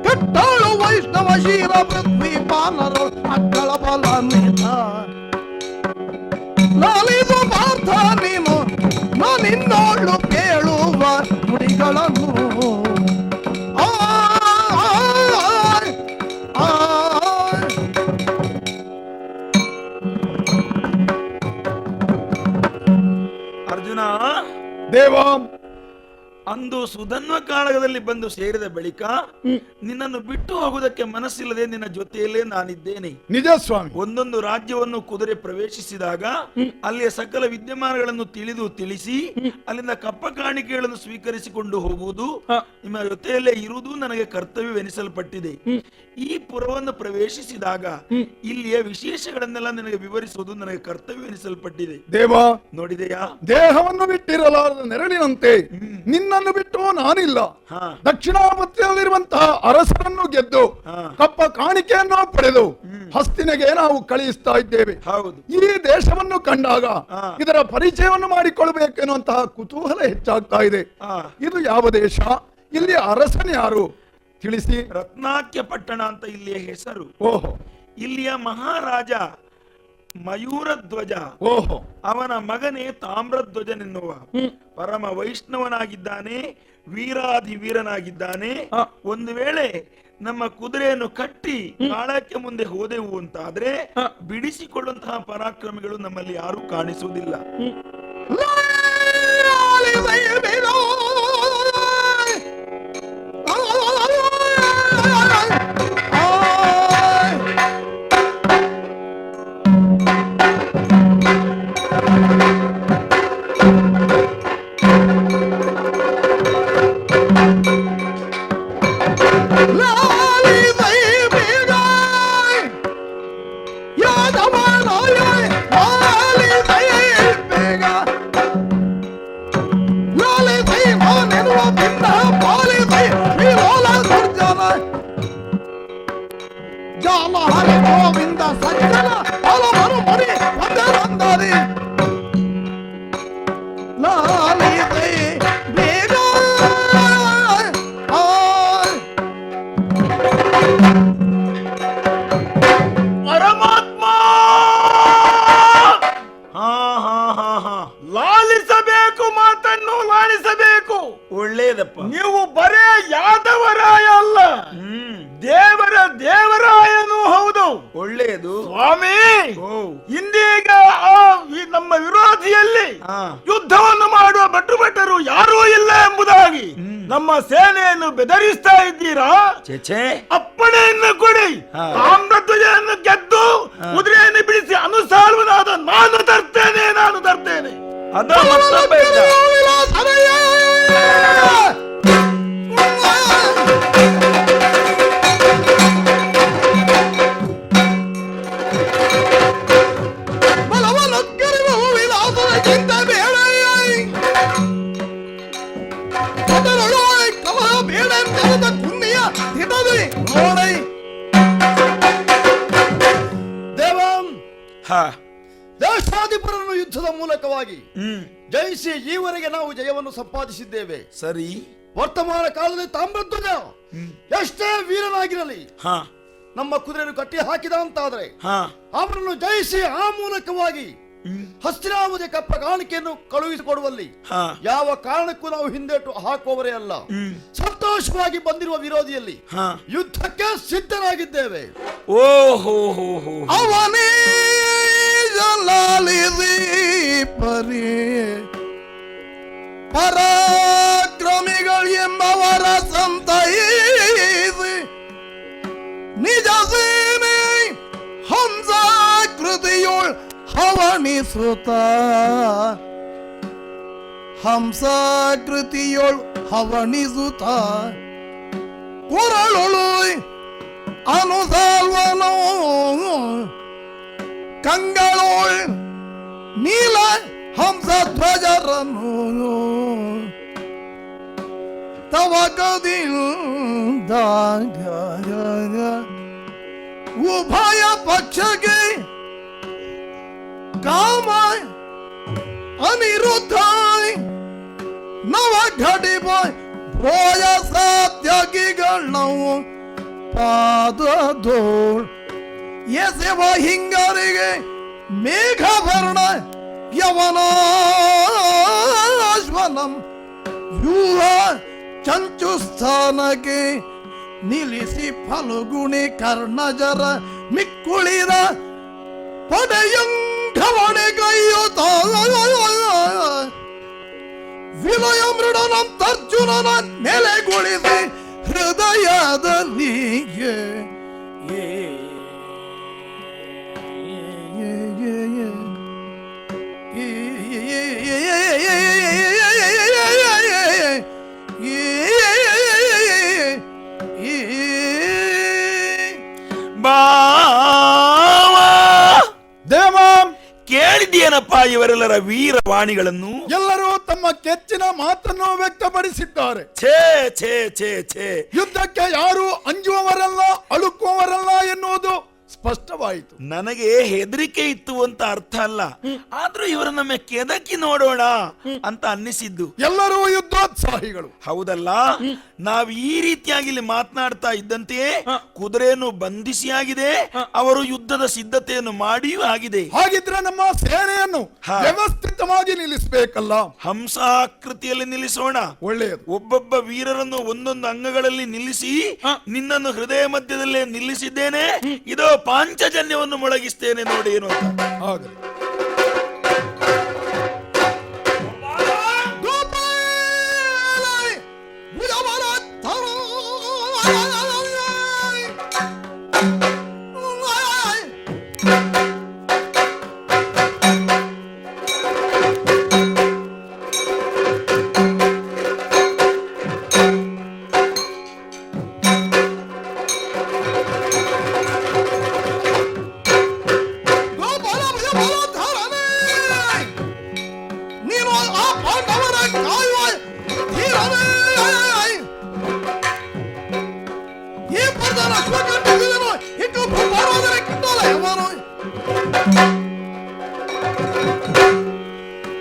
ಕಟ್ಟಾಳು ವೈಷ್ಣವ ಶೀರ ಪೃಥ್ವಿ ಪಾಲರು ಮಕ್ಕಳ ಬಲ ನಿಧ ಲಾಲಿದು ಪಾರ್ಥ ನೀನು ನಾನಿನ್ನೋಳು ಬೇಳುವ ನುಡಿಗಳನ್ನು ದೇವ, ಅಂದು ಸುಧನ್ವ ಕಾಳಗದಲ್ಲಿ ಬಂದು ಸೇರಿದ ಬಳಿಕ ನಿನ್ನನ್ನು ಬಿಟ್ಟು ಹೋಗುವುದಕ್ಕೆ ಮನಸ್ಸಿಲ್ಲದೆ ನಿನ್ನ ಜೊತೆಯಲ್ಲೇ ನಾನಿದ್ದೇನೆ. ನಿಜ ಸ್ವಾಮಿ. ಒಂದೊಂದು ರಾಜ್ಯವನ್ನು ಕುದುರೆ ಪ್ರವೇಶಿಸಿದಾಗ ಅಲ್ಲಿಯ ಸಕಲ ವಿದ್ಯಮಾನಗಳನ್ನು ತಿಳಿಸಿ ಅಲ್ಲಿಂದ ಕಪ್ಪ ಕಾಣಿಕೆಗಳನ್ನು ಸ್ವೀಕರಿಸಿಕೊಂಡು ಹೋಗುವುದು, ನಿಮ್ಮ ಜೊತೆಯಲ್ಲೇ ಇರುವುದು ನನಗೆ ಕರ್ತವ್ಯವೆನಿಸಲ್ಪಟ್ಟಿದೆ. ಈ ಪುರವನ್ನು ಪ್ರವೇಶಿಸಿದಾಗ ಇಲ್ಲಿಯ ವಿಶೇಷಗಳನ್ನೆಲ್ಲ ನನಗೆ ವಿವರಿಸುವುದು ನನಗೆ ಕರ್ತವ್ಯವೆನಿಸಲ್ಪಟ್ಟಿದೆ. ದೇವ, ನೋಡಿದೆಯಾ? ದೇಹವನ್ನು ಬಿಟ್ಟಿರಲಾರದ ನೆರಳಿನಂತೆ ನಿನ್ನನ್ನು ಬಿಟ್ಟು ನಾನಿಲ್ಲ. ದಕ್ಷಿಣಾಮುಖದಲ್ಲಿರುವಂತಹ ಅರಸರನ್ನು ಗೆದ್ದು ಕಪ್ಪ ಕಾಣಿಕೆಯನ್ನು ಪಡೆದು ಹಸ್ತಿನೆಗೆ ನಾವು ಕಳುಹಿಸ್ತಾ ಇದ್ದೇವೆ. ಈ ದೇಶವನ್ನು ಕಂಡಾಗ ಇದರ ಪರಿಚಯವನ್ನು ಮಾಡಿಕೊಳ್ಳಬೇಕು ಎನ್ನುವಂತಹ ಕುತೂಹಲ ಹೆಚ್ಚಾಗ್ತಾ ಇದೆ. ಇದು ಯಾವ ದೇಶ? ಇಲ್ಲಿ ಅರಸನ್ ಯಾರು ತಿಳಿಸಿ. ರತ್ನಾಕ್ಯ ಪಟ್ಟಣ ಅಂತ ಇಲ್ಲಿಯ ಹೆಸರು. ಓಹೋ. ಇಲ್ಲಿಯ ಮಹಾರಾಜ ಮಯೂರಧ್ವಜ. ಓಹೋ. ಅವನ ಮಗನೇ ತಾಮ್ರಧ್ವಜನೆನ್ನುವ ಪರಮ ವೈಷ್ಣವನಾಗಿದ್ದಾನೆ, ವೀರಾಧಿ ವೀರನಾಗಿದ್ದಾನೆ. ಒಂದು ವೇಳೆ ನಮ್ಮ ಕುದುರೆಯನ್ನು ಕಟ್ಟಿ ಕಾಳಕ್ಕೆ ಮುಂದೆ ಹೋದೆವು ಅಂತಾದ್ರೆ ಬಿಡಿಸಿಕೊಳ್ಳುವಂತಹ ಪರಾಕ್ರಮಿಗಳು ನಮ್ಮಲ್ಲಿ ಯಾರು ಕಾಣಿಸುವುದಿಲ್ಲ. ಗೋವಿಂದ ಸಜ್ಜನ ಹಲವರು ಮರಿ ಒಂದರಂದರೆ ಲಾಲಿತೆ ಬೇಗ ಪರಮಾತ್ಮ ಲಾಲಿಸಬೇಕು, ಮಾತನ್ನು ಲಾಲಿಸಬೇಕು. ಒಳ್ಳೇದಪ್ಪ. ನೀವು ಬರೇ ಯಾದವರಾಯ ಅಲ್ಲ, ದೇವರಾಯನೂ ಹೌದು. ಒಳ್ಳೆಯದು ಸ್ವಾಮಿ. ಇಂದೀಗ ನಮ್ಮ ವಿರೋಧಿಯಲ್ಲಿ ಯುದ್ಧವನ್ನು ಮಾಡುವ ಭಟರು ಯಾರೂ ಇಲ್ಲ ಎಂಬುದಾಗಿ ನಮ್ಮ ಸೇನೆಯನ್ನು ಬೆದರಿಸ್ತಾ ಇದ್ದೀರಾ? ಚೇಚೆ, ಅಪ್ಪಣೆಯನ್ನು ಕೊಡಿ. ತಾಮ್ರಧ್ವಜವನ್ನು ಗೆದ್ದು ಕುದುರೆಯನ್ನು ಬಿಡಿಸಿ ಅನುಸಾರವನಾದ ನಾನು ತರ್ತೇನೆ. ಅದ ಮತ್ತೊಬ್ಬ ಇದ್ದ. ದೇಶಾಧಿಪರನ್ನು ಯುದ್ಧದ ಮೂಲಕವಾಗಿ ಜಯಿಸಿ ಈವರೆಗೆ ನಾವು ಜಯವನ್ನು ಸಂಪಾದಿಸಿದ್ದೇವೆ. ಸರಿ. ವರ್ತಮಾನ ಕಾಲದಲ್ಲಿ ತಾಮ್ರಧ್ವಜ ಎಷ್ಟೇ ವೀರನಾಗಿರಲಿ ನಮ್ಮ ಕುದುರೆಯನ್ನು ಕಟ್ಟಿ ಹಾಕಿದ ಅಂತಾದ್ರೆ ಅವರನ್ನು ಜಯಿಸಿ ಆ ಮೂಲಕವಾಗಿ ಹಸ್ತಿನಾವತಿ ಕಪ್ಪ ಕಾಣಿಕೆಯನ್ನು ಕಳುಹಿಸಿಕೊಡುವಲ್ಲಿ ಯಾವ ಕಾರಣಕ್ಕೂ ನಾವು ಹಿಂದೇಟು ಹಾಕುವವರೇ ಅಲ್ಲ. ಸಂತೋಷವಾಗಿ ಬಂದಿರುವ ವಿರೋಧಿಯಲ್ಲಿ ಯುದ್ಧಕ್ಕೆ ಸಿದ್ಧರಾಗಿದ್ದೇವೆ. ಓಹೋ, ಅವನೇ ಲಾಲಿಸಿ ಪರಿ ಪರಾಕ್ರಮಿಗಳು ಎಂಬವರ ಸಂತೈಸಿ ನಿಜ ಸೇನೆ ಹಂಸಾಕೃತಿಯೋಳ್ ಹವಣಿಸುತ್ತ ಹಂಸಾಕೃತಿಯೋಳ್ ಹವಣಿಸುತ್ತ ಕುರಳೊಳು ಅನುಸಾಲ್ವನೋ ಕಂಗಳೋಳ್ ನೀಲ ಹಂಸಧ್ವಜರನ್ನು ತವಕದಿಂದ ಉಭಯ ಪಕ್ಷಕ್ಕೆ ಕಾಮ ಅನಿರುದ್ಧ ನವ ಘಟಿಪ ಭೋಯ ಸಾತ್ಯಗಿಗಳು ಪಾದದೋಳ್ ಎಸೆವ ಹಿಂಗರಿಗೆ ಮೇಘವರ್ಣ ಯವನಾಶ್ವನಂ ವ್ಯೂಹ ಚಂಚು ಸ್ಥಾನಕ್ಕೆ ನಿಲ್ಲಿಸಿ ಫಲಗುಣಿ ಕರ್ಣಜರ ಮಿಕ್ಕುಳಿರ ಪಡೆಯುಂಘವಣೆಗೈಯುತ್ತ ವಿಲಯ ಮೃಡನಂತರ್ಜುನನ ನೆಲೆಗೊಳಿಸಿ ಹೃದಯದಲ್ಲಿ ದೇವ ಕೇಳಿದ್ಯೇನಪ್ಪ ಇವರೆಲ್ಲರ ವೀರವಾಣಿಗಳನ್ನು? ಎಲ್ಲರೂ ತಮ್ಮ ಕೆಚ್ಚಿನ ಮಾತನ್ನು ವ್ಯಕ್ತಪಡಿಸಿದ್ದಾರೆ. ಛೇ ಛೇ ಛೇ ಛೇ, ಯುದ್ಧಕ್ಕೆ ಯಾರು ಅಂಜುವವರಲ್ಲ, ಅಳುಕುವವರಲ್ಲ ಎನ್ನುವುದು ಸ್ಪಷ್ಟವಾಯಿತು. ನನಗೆ ಹೆದರಿಕೆ ಇತ್ತು ಅಂತ ಅರ್ಥ ಅಲ್ಲ, ಆದ್ರೂ ಇವರನ್ನ ಕೆದಕಿ ನೋಡೋಣ ಅಂತ ಅನ್ನಿಸಿದ್ದು. ಎಲ್ಲರೂ ಯುದ್ಧೋತ್ಸಾಹಿಗಳು. ಹೌದಲ್ಲ, ನಾವು ಈ ರೀತಿಯಾಗಿ ಇಲ್ಲಿ ಮಾತನಾಡ್ತಾ ಇದ್ದಂತೆಯೇ ಕುದುರೆಯನ್ನು ಬಂಧಿಸಿ ಆಗಿದೆ, ಅವರು ಯುದ್ಧದ ಸಿದ್ಧತೆಯನ್ನು ಮಾಡಿಯೂ ಆಗಿದೆ. ಹಾಗಿದ್ರೆ ನಮ್ಮ ಸೇನೆಯನ್ನು ವ್ಯವಸ್ಥಿತವಾಗಿ ನಿಲ್ಲಿಸಬೇಕಲ್ಲ. ಹಂಸಾಕೃತಿಯಲ್ಲಿ ನಿಲ್ಲಿಸೋಣ. ಒಳ್ಳೆಯದು. ಒಬ್ಬೊಬ್ಬ ವೀರರನ್ನು ಒಂದೊಂದು ಅಂಗಗಳಲ್ಲಿ ನಿಲ್ಲಿಸಿ ನಿನ್ನನ್ನು ಹೃದಯ ಮಧ್ಯದಲ್ಲೇ ನಿಲ್ಲಿಸಿದ್ದೇನೆ, ಇದೋ ಪಾಂಚಜನ್ಯವನ್ನು ಮೊಳಗಿಸ್ತೇನೆ ನೋಡಿ ಏನು ಅಂತ. ಆಗಲಿ.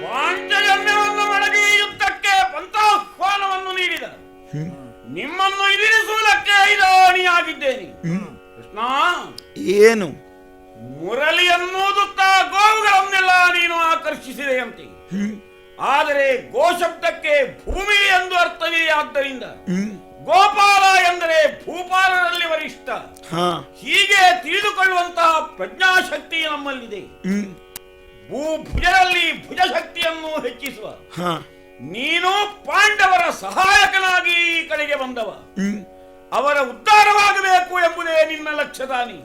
ಪಾಂಚಜನ್ಯವನ್ನು ಮೊಳಗಿ ಯುದ್ಧಕ್ಕೆ ಪಂಥಾಹ್ವಾನವನ್ನು ನೀಡಿದ ನಿಮ್ಮನ್ನು ಎದುರಿಸುವುದಕ್ಕೆ ಇದಾಣಿಯಾಗಿದ್ದೇನೆ. ಕೃಷ್ಣ, ಏನು ಮುರಳಿ ಎನ್ನುವುದುತ್ತಾ ಗೋವುಗಳನ್ನೆಲ್ಲ ನೀನು ಆಕರ್ಷಿಸಿದೆಯಂತೆ. ಆದರೆ ಗೋಶಬ್ದಕ್ಕೆ ಭೂಮಿ ಎಂದು ಅರ್ಥವೇ. ಆದ್ದರಿಂದ ಗೋಪಾಲ ಎಂದರೆ ಭೂಪಾಲರಲ್ಲಿ ವರಿಷ್ಠ. ಹೀಗೆ ತಿಳಿದುಕೊಳ್ಳುವಂತಹ ಪ್ರಜ್ಞಾಶಕ್ತಿ ನಮ್ಮಲ್ಲಿದೆ. ಭೂಭುಜರಲ್ಲಿ ಭುಜಶಕ್ತಿಯನ್ನು ಹೆಚ್ಚಿಸುವ ನೀನು ಪಾಂಡವರ ಸಹಾಯಕನಾಗಿ ಈ ಕಡೆಗೆ ಬಂದವ. ಅವರ ಉದ್ಧಾರವಾಗಬೇಕು ಎಂಬುದೇ ನಿನ್ನ ಲಕ್ಷ್ಯ ತಾನಿ.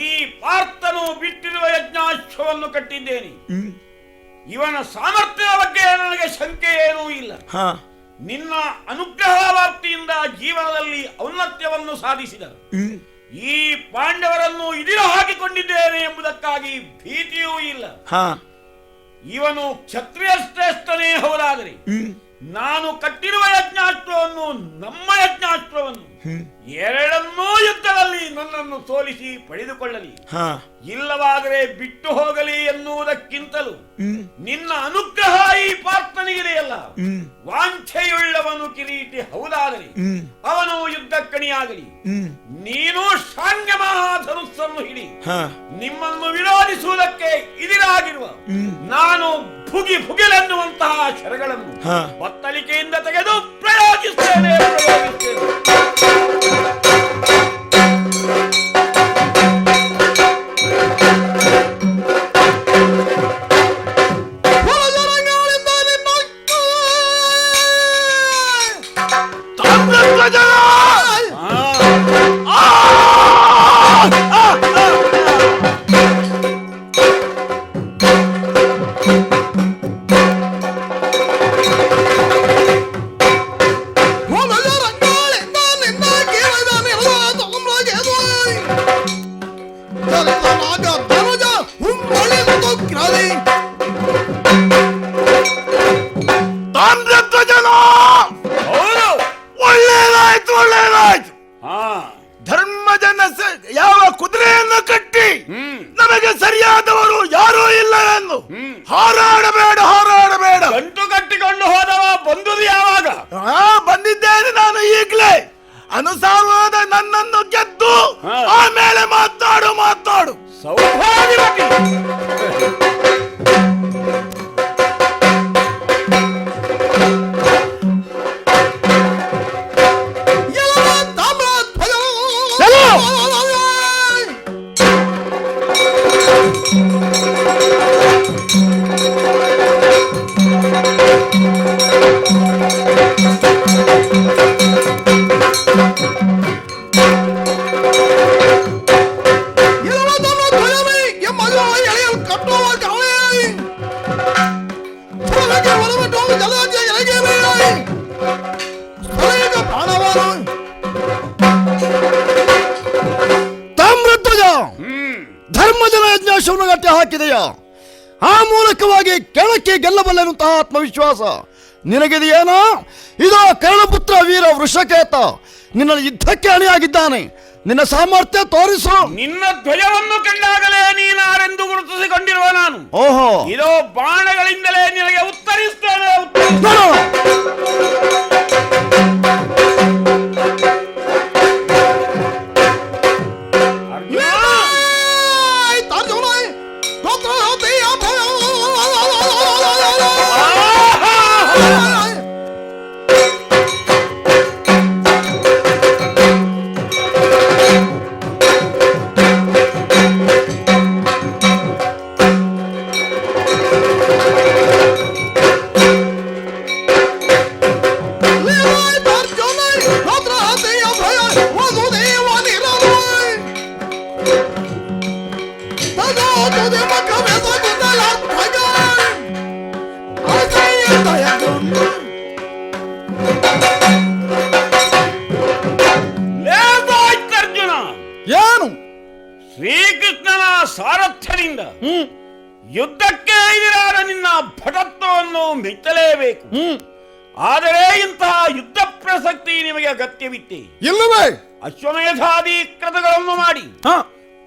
ಈ ಪಾರ್ಥನು ಬಿಟ್ಟಿರುವ ಯಜ್ಞಾಶ್ವವನ್ನು ಕಟ್ಟಿದ್ದೇನೆ. ಇವನ ಸಾಮರ್ಥ್ಯದ ಬಗ್ಗೆ ನನಗೆ ಶಂಕೆ ಏನೂ ಇಲ್ಲ. ನಿನ್ನ ಅನುಗ್ರಹವಾರ್ತಿಯಿಂದ ಜೀವನದಲ್ಲಿ ಔನ್ನತ್ಯವನ್ನು ಸಾಧಿಸಿದ ಈ ಪಾಂಡವರನ್ನು ಇದಿರು ಹಾಕಿಕೊಂಡಿದ್ದೇನೆ ಎಂಬುದಕ್ಕಾಗಿ ಭೀತಿಯೂ ಇಲ್ಲ. ಇವನು ಕ್ಷತ್ರಿಯ ಶ್ರೇಷ್ಠನೇ ಹೌದಾದರೆ ನಾನು ಕಟ್ಟಿರುವ ಯಜ್ಞಾಸ್ತ್ರವನ್ನು, ನಮ್ಮ ಯಜ್ಞಾಸ್ತ್ರವನ್ನು ಎರಡನ್ನೂ ಯುದ್ಧದಲ್ಲಿ ನನ್ನನ್ನು ಸೋಲಿಸಿ ಪಡೆದುಕೊಳ್ಳಲಿ, ಇಲ್ಲವಾದರೆ ಬಿಟ್ಟು ಹೋಗಲಿ ಎನ್ನುವುದಕ್ಕಿಂತಲೂ ನಿನ್ನ ಅನುಗ್ರಹ ಈ ಪಾರ್ಥನಿಗಿದೆಯಲ್ಲ. ವಾಂಛೆಯುಳ್ಳವನು ಕಿರೀಟಿ ಹೌದಾದರೆ ಅವನು ಯುದ್ಧಕ್ಕಣಿಯಾಗಲಿ. ನೀನು ಶಾಂಗ್ಯ ಮಹಾಧನುಸ್ಸನ್ನು ಹಿಡಿ. ನಿಮ್ಮನ್ನು ವಿರೋಧಿಸುವುದಕ್ಕೆ ಇದಿರಾಗಿರುವ ನಾನು ಭುಗಿಲೆನ್ನುವಂತಹ ಶರಗಳನ್ನು ಬತ್ತಳಿಕೆಯಿಂದ ತೆಗೆದು ಪ್ರಯೋಗಿಸ್ತೇನೆ. ಧರ್ಮಜನ ಯಾವ ಕುದುರೆಯನ್ನು ಕಟ್ಟಿ ನಮಗೆ ಸರಿಯಾದವರು ಯಾರೂ ಇಲ್ಲ ಎಂದು ಹಾರಾಡಬೇಡ. ಗಂಟು ಕಟ್ಟಿಕೊಂಡು ಹೋದವ ಬಂದುದು ಯಾವಾಗ? ಬಂದಿದ್ದೇನೆ ನಾನು ಈಗಲೇ. ಅನುಸಾರವಾದ ನನ್ನನ್ನು ಗೆದ್ದು ಆಮೇಲೆ ಮಾತಾಡು. ಸೌಭಾಗ್ಯ ಧರ್ಮಜನ ಯಜ್ಞಾಶವನ್ನು ಗಟ್ಟಿ ಹಾಕಿದೆಯಾ? ಆ ಮೂಲಕವಾಗಿ ಕೆಳಕ್ಕೆ ಗೆಲ್ಲಬಲ್ಲೆನ್ನುವಂತಹ ಆತ್ಮವಿಶ್ವಾಸ ನಿನಗಿದೆಯೇನೋ? ಇದೋ ಕರ್ಣಪುತ್ರ ವೀರ ವೃಷಕೇತ ನಿನ್ನ ಯುದ್ಧಕ್ಕೆ ಅಣಿಯಾಗಿದ್ದಾನೆ. ನಿನ್ನ ಸಾಮರ್ಥ್ಯ ತೋರಿಸು. ನಿನ್ನ ಧ್ವಜವನ್ನು ಕಂಡಾಗಲೇ ನೀನಾರೆಂದು ಗುರುತಿಸಿಕೊಂಡಿರುವ ನಾನು. ಓಹೋ, ಇದೋ ಬಾಣಗಳಿಂದಲೇ ನಿನಗೆ ಉತ್ತರಿಸ್ತೇನೆ. ಏನು? ಶ್ರೀಕೃಷ್ಣನ ಸಾರಥ್ಯದಿಂದ ಯುದ್ಧಕ್ಕೆ ಎದುರಾದ ನಿನ್ನ ಭಟತ್ವವನ್ನು ಮೆಚ್ಚಲೇಬೇಕು. ಆದರೆ ಇಂತಹ ಯುದ್ಧ ಪ್ರಸಕ್ತಿ ನಿಮಗೆ ಅಗತ್ಯವಿತ್ತೆ ಇಲ್ಲವೇ? ಅಶ್ವಮೇಧಾದಿ ಕ್ರತುಗಳನ್ನು ಮಾಡಿ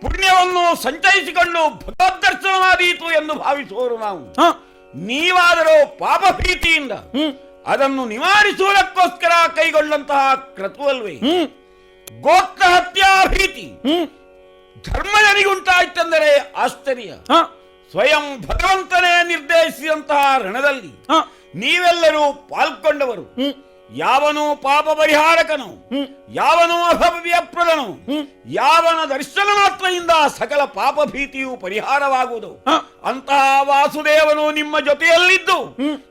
ಪುಣ್ಯವನ್ನು ಸಂಚಯಿಸಿಕೊಂಡು ಭಗವದ್ ದರ್ಶನವಾದೀತು ಎಂದು ಭಾವಿಸುವರು ನಾವು. ನೀವಾದರೂ ಪಾಪ ಪ್ರೀತಿಯಿಂದ ಅದನ್ನು ನಿವಾರಿಸುವುದಕ್ಕೋಸ್ಕರ ಕೈಗೊಂಡಂತಹ ಕ್ರತುವಲ್ವೇ? ಗೋತ್ರ ಹತ್ಯಾ ಭೀತಿ ಧರ್ಮಜನಿಗುಂಟಾಯ್ತೆಂದರೆ ಆಶ್ಚರ್ಯ. ಸ್ವಯಂ ಭಗವಂತನೇ ನಿರ್ದೇಶಿಸಿದಂತಹ ರಣದಲ್ಲಿ ನೀವೆಲ್ಲರೂ ಪಾಲ್ಗೊಂಡವರು. ಯಾವನು ಪಾಪ ಪರಿಹಾರಕನು, ಯಾವನು ಅಭವ್ಯಪ್ರದನು, ಯಾವನ ದರ್ಶನ ಮಾತ್ರದಿಂದ ಸಕಲ ಪಾಪ ಭೀತಿಯು ಪರಿಹಾರವಾಗುವುದು. ಅಂತಹ ವಾಸುದೇವನು ನಿಮ್ಮ ಜೊತೆಯಲ್ಲಿದ್ದು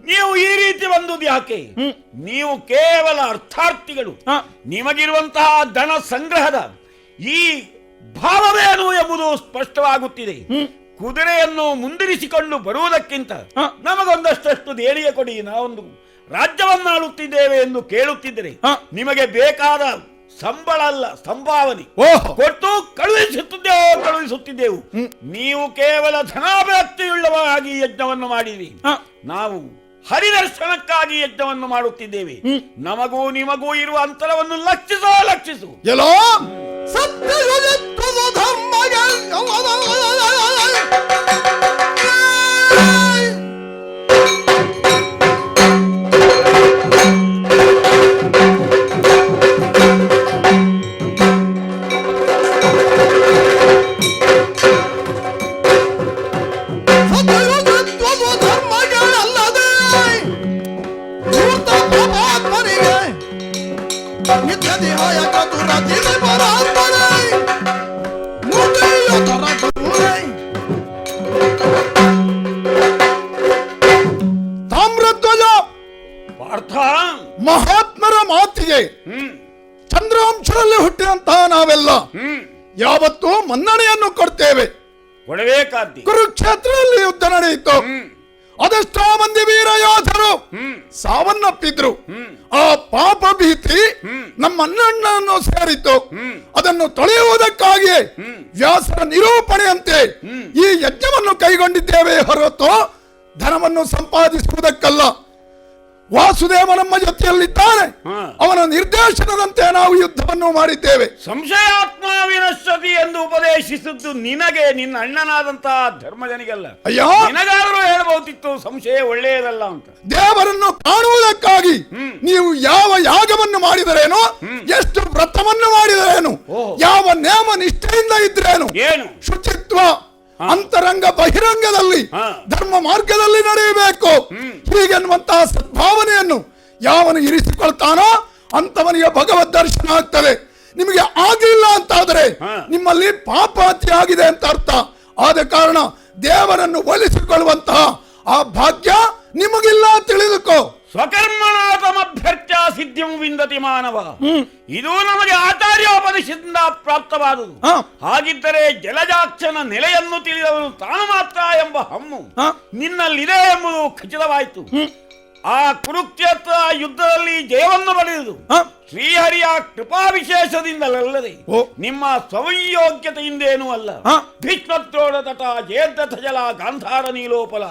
ನೀವು ಈ ರೀತಿ ಬಂದುದು ಯಾಕೆ? ನೀವು ಕೇವಲ ಅರ್ಥಾರ್ಥಿಗಳು. ನಿಮಗಿರುವಂತಹ ಧನ ಸಂಗ್ರಹದ ಈ ಭಾವವೇನು ಎಂಬುದು ಸ್ಪಷ್ಟವಾಗುತ್ತಿದೆ. ಕುದುರೆಯನ್ನು ಮುಂದಿರಿಸಿಕೊಂಡು ಬರುವುದಕ್ಕಿಂತ ನಮಗೊಂದಷ್ಟು ದೇಣಿಗೆ ಕೊಡಿ, ನಾವೊಂದು ರಾಜ್ಯವನ್ನಾಳುತ್ತಿದ್ದೇವೆ ಎಂದು ಕೇಳುತ್ತಿದ್ದರೆ ನಿಮಗೆ ಬೇಕಾದ ಸಂಬಳ ಅಲ್ಲ ಸಂಭಾವನೆ ಕೊಟ್ಟು ಕಳುಹಿಸುತ್ತಿದ್ದೆವು. ನೀವು ಕೇವಲ ಧನಾಭಕ್ತಿಯುಳ್ಳವಾಗಿ ಯಜ್ಞವನ್ನು ಮಾಡಿರಿ. ನಾವು ಹರಿದರ್ಶನಕ್ಕಾಗಿ ಯಜ್ಞವನ್ನು ಮಾಡುತ್ತಿದ್ದೇವೆ. ನಮಗೂ ನಿಮಗೂ ಇರುವ ಅಂತರವನ್ನು ಲಕ್ಷಿಸು. ಎಲ್ಲೋ ತಾಮ್ರಧ್ವಜ ಮಹಾತ್ಮರ ಮಾತಿಗೆ ಚಂದ್ರವಂಶದಲ್ಲಿ ಹುಟ್ಟಿದಂತಹ ನಾವೆಲ್ಲ ಯಾವತ್ತೂ ಮನ್ನಣೆಯನ್ನು ಕೊಡ್ತೇವೆ. ಕುರುಕ್ಷೇತ್ರದಲ್ಲಿ ಯುದ್ಧ ನಡೆಯಿತು. ಅದೆಷ್ಟೋ ಮಂದಿ ವೀರ ಯೋಧರು ಸಾವನ್ನಪ್ಪಿದ್ರು. ಆ ಪಾಪ ಭೀತಿ ನಮ್ಮ ಅಣ್ಣನನ್ನು ಸೇರಿತು. ಅದನ್ನು ತೊಳೆಯುವುದಕ್ಕಾಗಿ ವ್ಯಾಸರ ನಿರೂಪಣೆಯಂತೆ ಈ ಯಜ್ಞವನ್ನು ಕೈಗೊಂಡಿದ್ದೇವೆ ಹೊರತು ಧನವನ್ನು ಸಂಪಾದಿಸುವುದಕ್ಕಲ್ಲ. ವಾಸುದೇವ ನಮ್ಮ ಜೊತೆಯಲ್ಲಿದ್ದಾನೆ. ಅವನ ನಿರ್ದೇಶನದಂತೆ ನಾವು ಯುದ್ಧವನ್ನು ಮಾಡಿದ್ದೇವೆ. ಸಂಶಯಾತ್ಮ ವಿನಶ್ಯತಿ ಎಂದು ಉಪದೇಶಿಸಿದ್ದು ನಿನಗೆ, ನಿನ್ನ ಅಣ್ಣನಾದಂತಹ ಧರ್ಮಜನಿಗಲ್ಲ. ಅಯ್ಯೋ, ನಿನಗಾದರೂ ಹೇಳಬಹುದಿತ್ತು ಸಂಶಯ ಒಳ್ಳೆಯದಲ್ಲ ಅಂತ. ದೇವರನ್ನು ಕಾಣುವುದಕ್ಕಾಗಿ ನೀವು ಯಾವ ಯಾಗವನ್ನು ಮಾಡಿದರೇನು, ಎಷ್ಟು ವ್ರತವನ್ನು ಮಾಡಿದರೇನು, ಯಾವ ನೇಮ ನಿಷ್ಠೆಯಿಂದ ಇದ್ರೇನು, ಏನು ಶುಚಿತ್ವ ಅಂತರಂಗ ಬಹಿರಂಗದಲ್ಲಿ ಧರ್ಮ ಮಾರ್ಗದಲ್ಲಿ ನಡೆಯಬೇಕು ಹೀಗೆನ್ನುವಂತಹ ಸದ್ಭಾವನೆಯನ್ನು ಯಾವನು ಇರಿಸಿಕೊಳ್ತಾನೋ ಅಂತವನಿಗೆ ಭಗವದ್ ದರ್ಶನ ಆಗ್ತದೆ. ನಿಮಗೆ ಆಗಲಿಲ್ಲ ಅಂತಾದರೆ ನಿಮ್ಮಲ್ಲಿ ಪಾಪಾತಿ ಆಗಿದೆ ಅಂತ ಅರ್ಥ. ಆದ ಕಾರಣ ದೇವರನ್ನು ಒಲಿಸಿಕೊಳ್ಳುವಂತಹ ಆ ಭಾಗ್ಯ ನಿಮಗಿಲ್ಲ ತಿಳಿದುಕೋ. ಸ್ವಕರ್ಮಣಾತಮಭ್ಯರ್ಚ್ಯ ಸಿದ್ಧಿಂ ವಿಂದತಿ ಮಾನವ. ಇದು ನಮಗೆ ಆಚಾರ್ಯೋಪದೇಶದಿಂದ ಪ್ರಾಪ್ತವಾದುದು. ಹಾಗಿದ್ದರೆ ಜಲಜಾಕ್ಷನ ನೆಲೆಯನ್ನು ತಿಳಿದವನು ತಾನು ಮಾತ್ರ ಎಂಬ ಹಮ್ಮು ನಿನ್ನಲ್ಲಿದೆ ಎಂಬುದು ಖಚಿತವಾಯಿತು. ಆ ಕುರುಕ್ಷೇತ್ರ ಯುದ್ಧದಲ್ಲಿ ಜಯವನ್ನು ಪಡೆಯುವುದು ಶ್ರೀಹರಿಯ ಕೃಪಾವಿಶೇಷದಿಂದಲಲ್ಲದೆ ನಿಮ್ಮ ಸ್ವಯೋಗ್ಯತೆಯಿಂದೇನೂ ಅಲ್ಲ. ಭೀಷ್ಮದ್ರೋಣ ತಟ ಜಯದ್ರಥ ಜಲ ಗಾಂಧಾರ ನೀಲೋಪಲ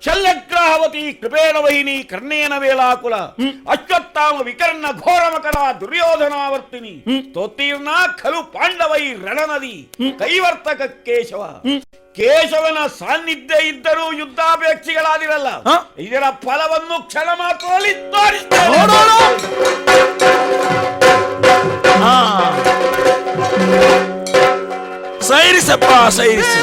ಶಲ್ಯಗ್ರಾಹವತಿ ಕೃಪೇಣ ವಹಿನಿ ಕರ್ಣೇನ ವೇಲಾಕುಲ ಅಶ್ವತ್ಥಾಮ ವಿಕರ್ಣ ಘೋರ ಮಕರ ದುರ್ಯೋಧನಾವರ್ತಿನಿ ಸ್ತೋತ್ತೀರ್ಣ ಖಲು ಪಾಂಡವೈ ರಣನದಿ ಕೈವರ್ತಕ ಕೇಶವ. ಕೇಶವನ ಸಾನ್ನಿಧ್ಯ ಇದ್ದರೂ ಯುದ್ಧಾಪೇಕ್ಷಿಗಳಾದಿರಲ್ಲ. ಇದರ ಫಲವನ್ನು ಕ್ಷಣ ಮಾತ್ರದಲ್ಲಿ ತೋರಿಸ್ತೇವೆ. ಸೈರಿಸಪ್ಪ ಸೈರಿಸಿ.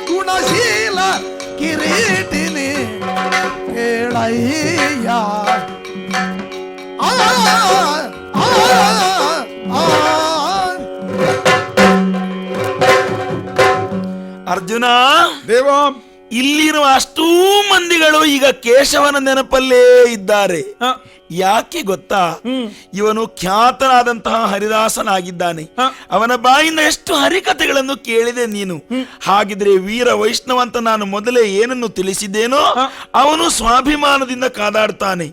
ಗುಣಶೀಲ ಕಿರೀಟಿನಿ ಕೇಳಯ್ಯ ಅರ್ಜುನ, ದೇವಾ, ಇಲ್ಲಿರುವ ಅಷ್ಟೂ ಮಂದಿಗಳು ಈಗ ಕೇಶವನ ನೆನಪಲ್ಲೇ ಇದ್ದಾರೆ. ಯಾಕೆ ಗೊತ್ತಾ? ಇವನು ಖ್ಯಾತನಾದಂತಹ ಹರಿದಾಸನಾಗಿದ್ದಾನೆ. ಅವನ ಬಾಯಿಂದ ಎಷ್ಟು ಹರಿಕಥೆಗಳನ್ನು ಕೇಳಿದೆ ನೀನು. ಹಾಗಿದ್ರೆ ವೀರ ವೈಷ್ಣವ ಅಂತ ನಾನು ಮೊದಲೇ ಏನನ್ನು ತಿಳಿಸಿದ್ದೇನೋ ಅವನು ಸ್ವಾಭಿಮಾನದಿಂದ ಕಾದಾಡ್ತಾನೆ.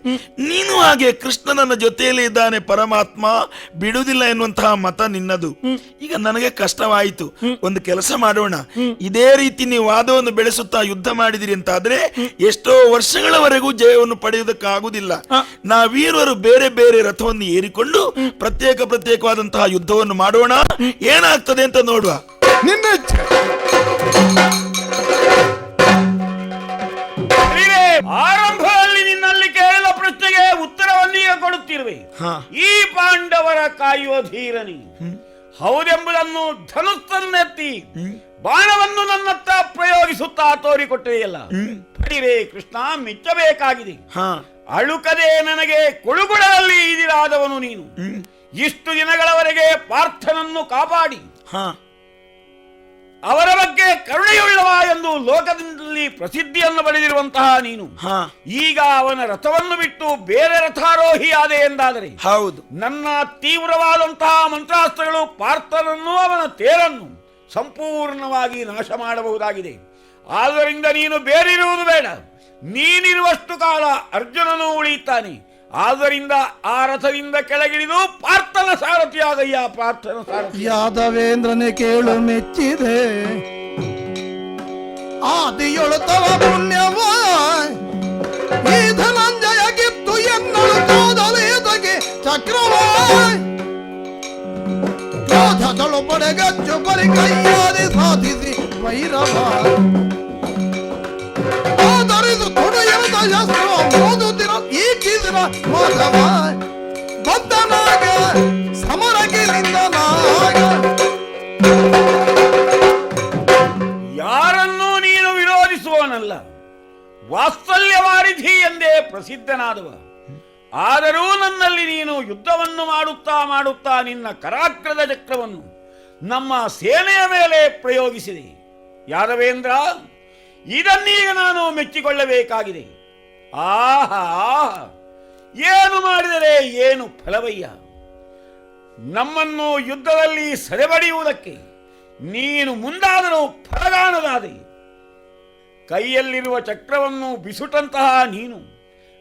ನೀನು ಹಾಗೆ ಕೃಷ್ಣನ ಜೊತೆಯಲ್ಲೇ ಇದ್ದಾನೆ ಪರಮಾತ್ಮ, ಬಿಡುವುದಿಲ್ಲ ಎನ್ನುವಂತಹ ಮತ ನಿನ್ನದು. ಈಗ ನನಗೆ ಕಷ್ಟವಾಯಿತು. ಒಂದು ಕೆಲಸ ಮಾಡೋಣ, ಇದೇ ರೀತಿ ನೀವು ವಾದವನ್ನು ಬೆಳೆಸುತ್ತಾ ಯುದ್ಧ ಮಾಡಿದಿರಿ ಅಂತಾದ್ರೆ ಎಷ್ಟೋ ವರ್ಷಗಳವರೆಗೂ ಜಯವನ್ನು ಪಡೆಯುವುದಕ್ಕಾಗುವುದಿಲ್ಲ. ನಾವೀರರು ಬೇರೆ ಬೇರೆ ರಥವನ್ನು ಏರಿಕೊಂಡು ಪ್ರತ್ಯೇಕವಾದಂತಹ ಯುದ್ಧವನ್ನು ಮಾಡೋಣ. ಏನಾಗ್ತದೆ ಅಂತ ನೋಡುವ. ಆರಂಭದಲ್ಲಿ ನಿನ್ನಲ್ಲಿ ಕೇಳಿದ ಪ್ರಶ್ನೆಗೆ ಉತ್ತರವನ್ನೀಗ ಕೊಡುತ್ತಿರುವೆ. ಈ ಪಾಂಡವರ ಕಾಯುವ ಧೀರನಿ ಹೌದೆಂಬುದನ್ನು ಧನುಸ್ಸನ್ನೆತ್ತಿ ಬಾಣವನ್ನು ನನ್ನತ್ತ ಪ್ರಯೋಗಿಸುತ್ತಾ ತೋರಿಕೊಟ್ಟಿದೆಯಲ್ಲ. ಪಡಿರೇ ಕೃಷ್ಣ, ಮೆಚ್ಚಬೇಕಾಗಿದೆ. ಅಳುಕದೆ ನನಗೆ ಕೊಳುಗುಳದಲ್ಲಿ ಇದಿರಾದವನು ನೀನು. ಇಷ್ಟು ದಿನಗಳವರೆಗೆ ಪಾರ್ಥನನ್ನು ಕಾಪಾಡಿ ಅವರ ಬಗ್ಗೆ ಕರುಣೆಯುಳ್ಳವ ಎಂದು ಲೋಕದಲ್ಲಿ ಪ್ರಸಿದ್ಧಿಯನ್ನು ಪಡೆದಿರುವಂತಹ ನೀನು ಈಗ ಅವನ ರಥವನ್ನು ಬಿಟ್ಟು ಬೇರೆ ರಥಾರೋಹಿಯಾದೆ ಎಂದಾದರೆ ಹೌದು, ನನ್ನ ತೀವ್ರವಾದಂತಹ ಮಂತ್ರಾಸ್ತ್ರಗಳು ಪಾರ್ಥನನ್ನು ಅವನ ತೇರನ್ನು ಸಂಪೂರ್ಣವಾಗಿ ನಾಶ ಮಾಡಬಹುದಾಗಿದೆ. ಆದ್ದರಿಂದ ನೀನು ಬೇರಿರುವುದು ಬೇಡ. ನೀನಿರುವಷ್ಟು ಕಾಲ ಅರ್ಜುನನು ಉಳಿಯುತ್ತಾನೆ. ಆದ್ದರಿಂದ ಆ ರಥದಿಂದ ಕೆಳಗಿಳಿದು ಪಾರ್ಥನ ಸಾರಥಿಯಾಗಯ್ಯ. ಪಾರ್ಥನ ಸಾರಥಿ ಯಾದವೇಂದ್ರನೇ ಕೇಳು ಮೆಚ್ಚಿದೆ ಆದಿಯೊಳುತ್ತವ ಪುಣ್ಯವ ಈ ಧನಂಜಯ ಗಿತ್ತು ಎನ್ನಳು ಕೋದಲೇದಗೆ ಚಕ್ರವ ಕ್ರೋಧದಳು ಪಡೆಗಚ್ಚು ಬರಿ ಕೈಯಾದಿ ಸಾಧಿಸಿ ವೈರವ ಆದರಿದು ತುಡಿಯದ ಶಸ್ತ್ರ ಮೋದುತ್ತಿರ ಈಕಿಸಿರ ಮಾಧವ ಬದ್ಧನಾಗ ಸಮರಗಿರಿದ್ದನಾಗ. ಯಾರನ್ನೂ ನೀನು ವಿರೋಧಿಸುವನಲ್ಲ, ವಾತ್ಸಲ್ಯವಾರಿಧಿ ಎಂದೇ ಪ್ರಸಿದ್ಧನಾದವ. ಆದರೂ ನನ್ನಲ್ಲಿ ನೀನು ಯುದ್ಧವನ್ನು ಮಾಡುತ್ತಾ ನಿನ್ನ ಕರಾಗ್ರದ ಚಕ್ರವನ್ನು ನಮ್ಮ ಸೇನೆಯ ಮೇಲೆ ಪ್ರಯೋಗಿಸಿದೆ. ಯಾದವೇಂದ್ರ, ಇದನ್ನೀಗ ನಾನು ಮೆಚ್ಚಿಕೊಳ್ಳಬೇಕಾಗಿದೆ. ಆಹಾ, ಏನು ಮಾಡಿದರೆ ಏನು ಫಲವಯ್ಯ. ನಮ್ಮನ್ನು ಯುದ್ಧದಲ್ಲಿ ಸೆರೆಬಡಿಯುವುದಕ್ಕೆ ನೀನು ಮುಂದಾದರೂ ಫಲಗಾಣದಾದೆ. ಕೈಯಲ್ಲಿರುವ ಚಕ್ರವನ್ನು ಬಿಸುಟಂತಹ ನೀನು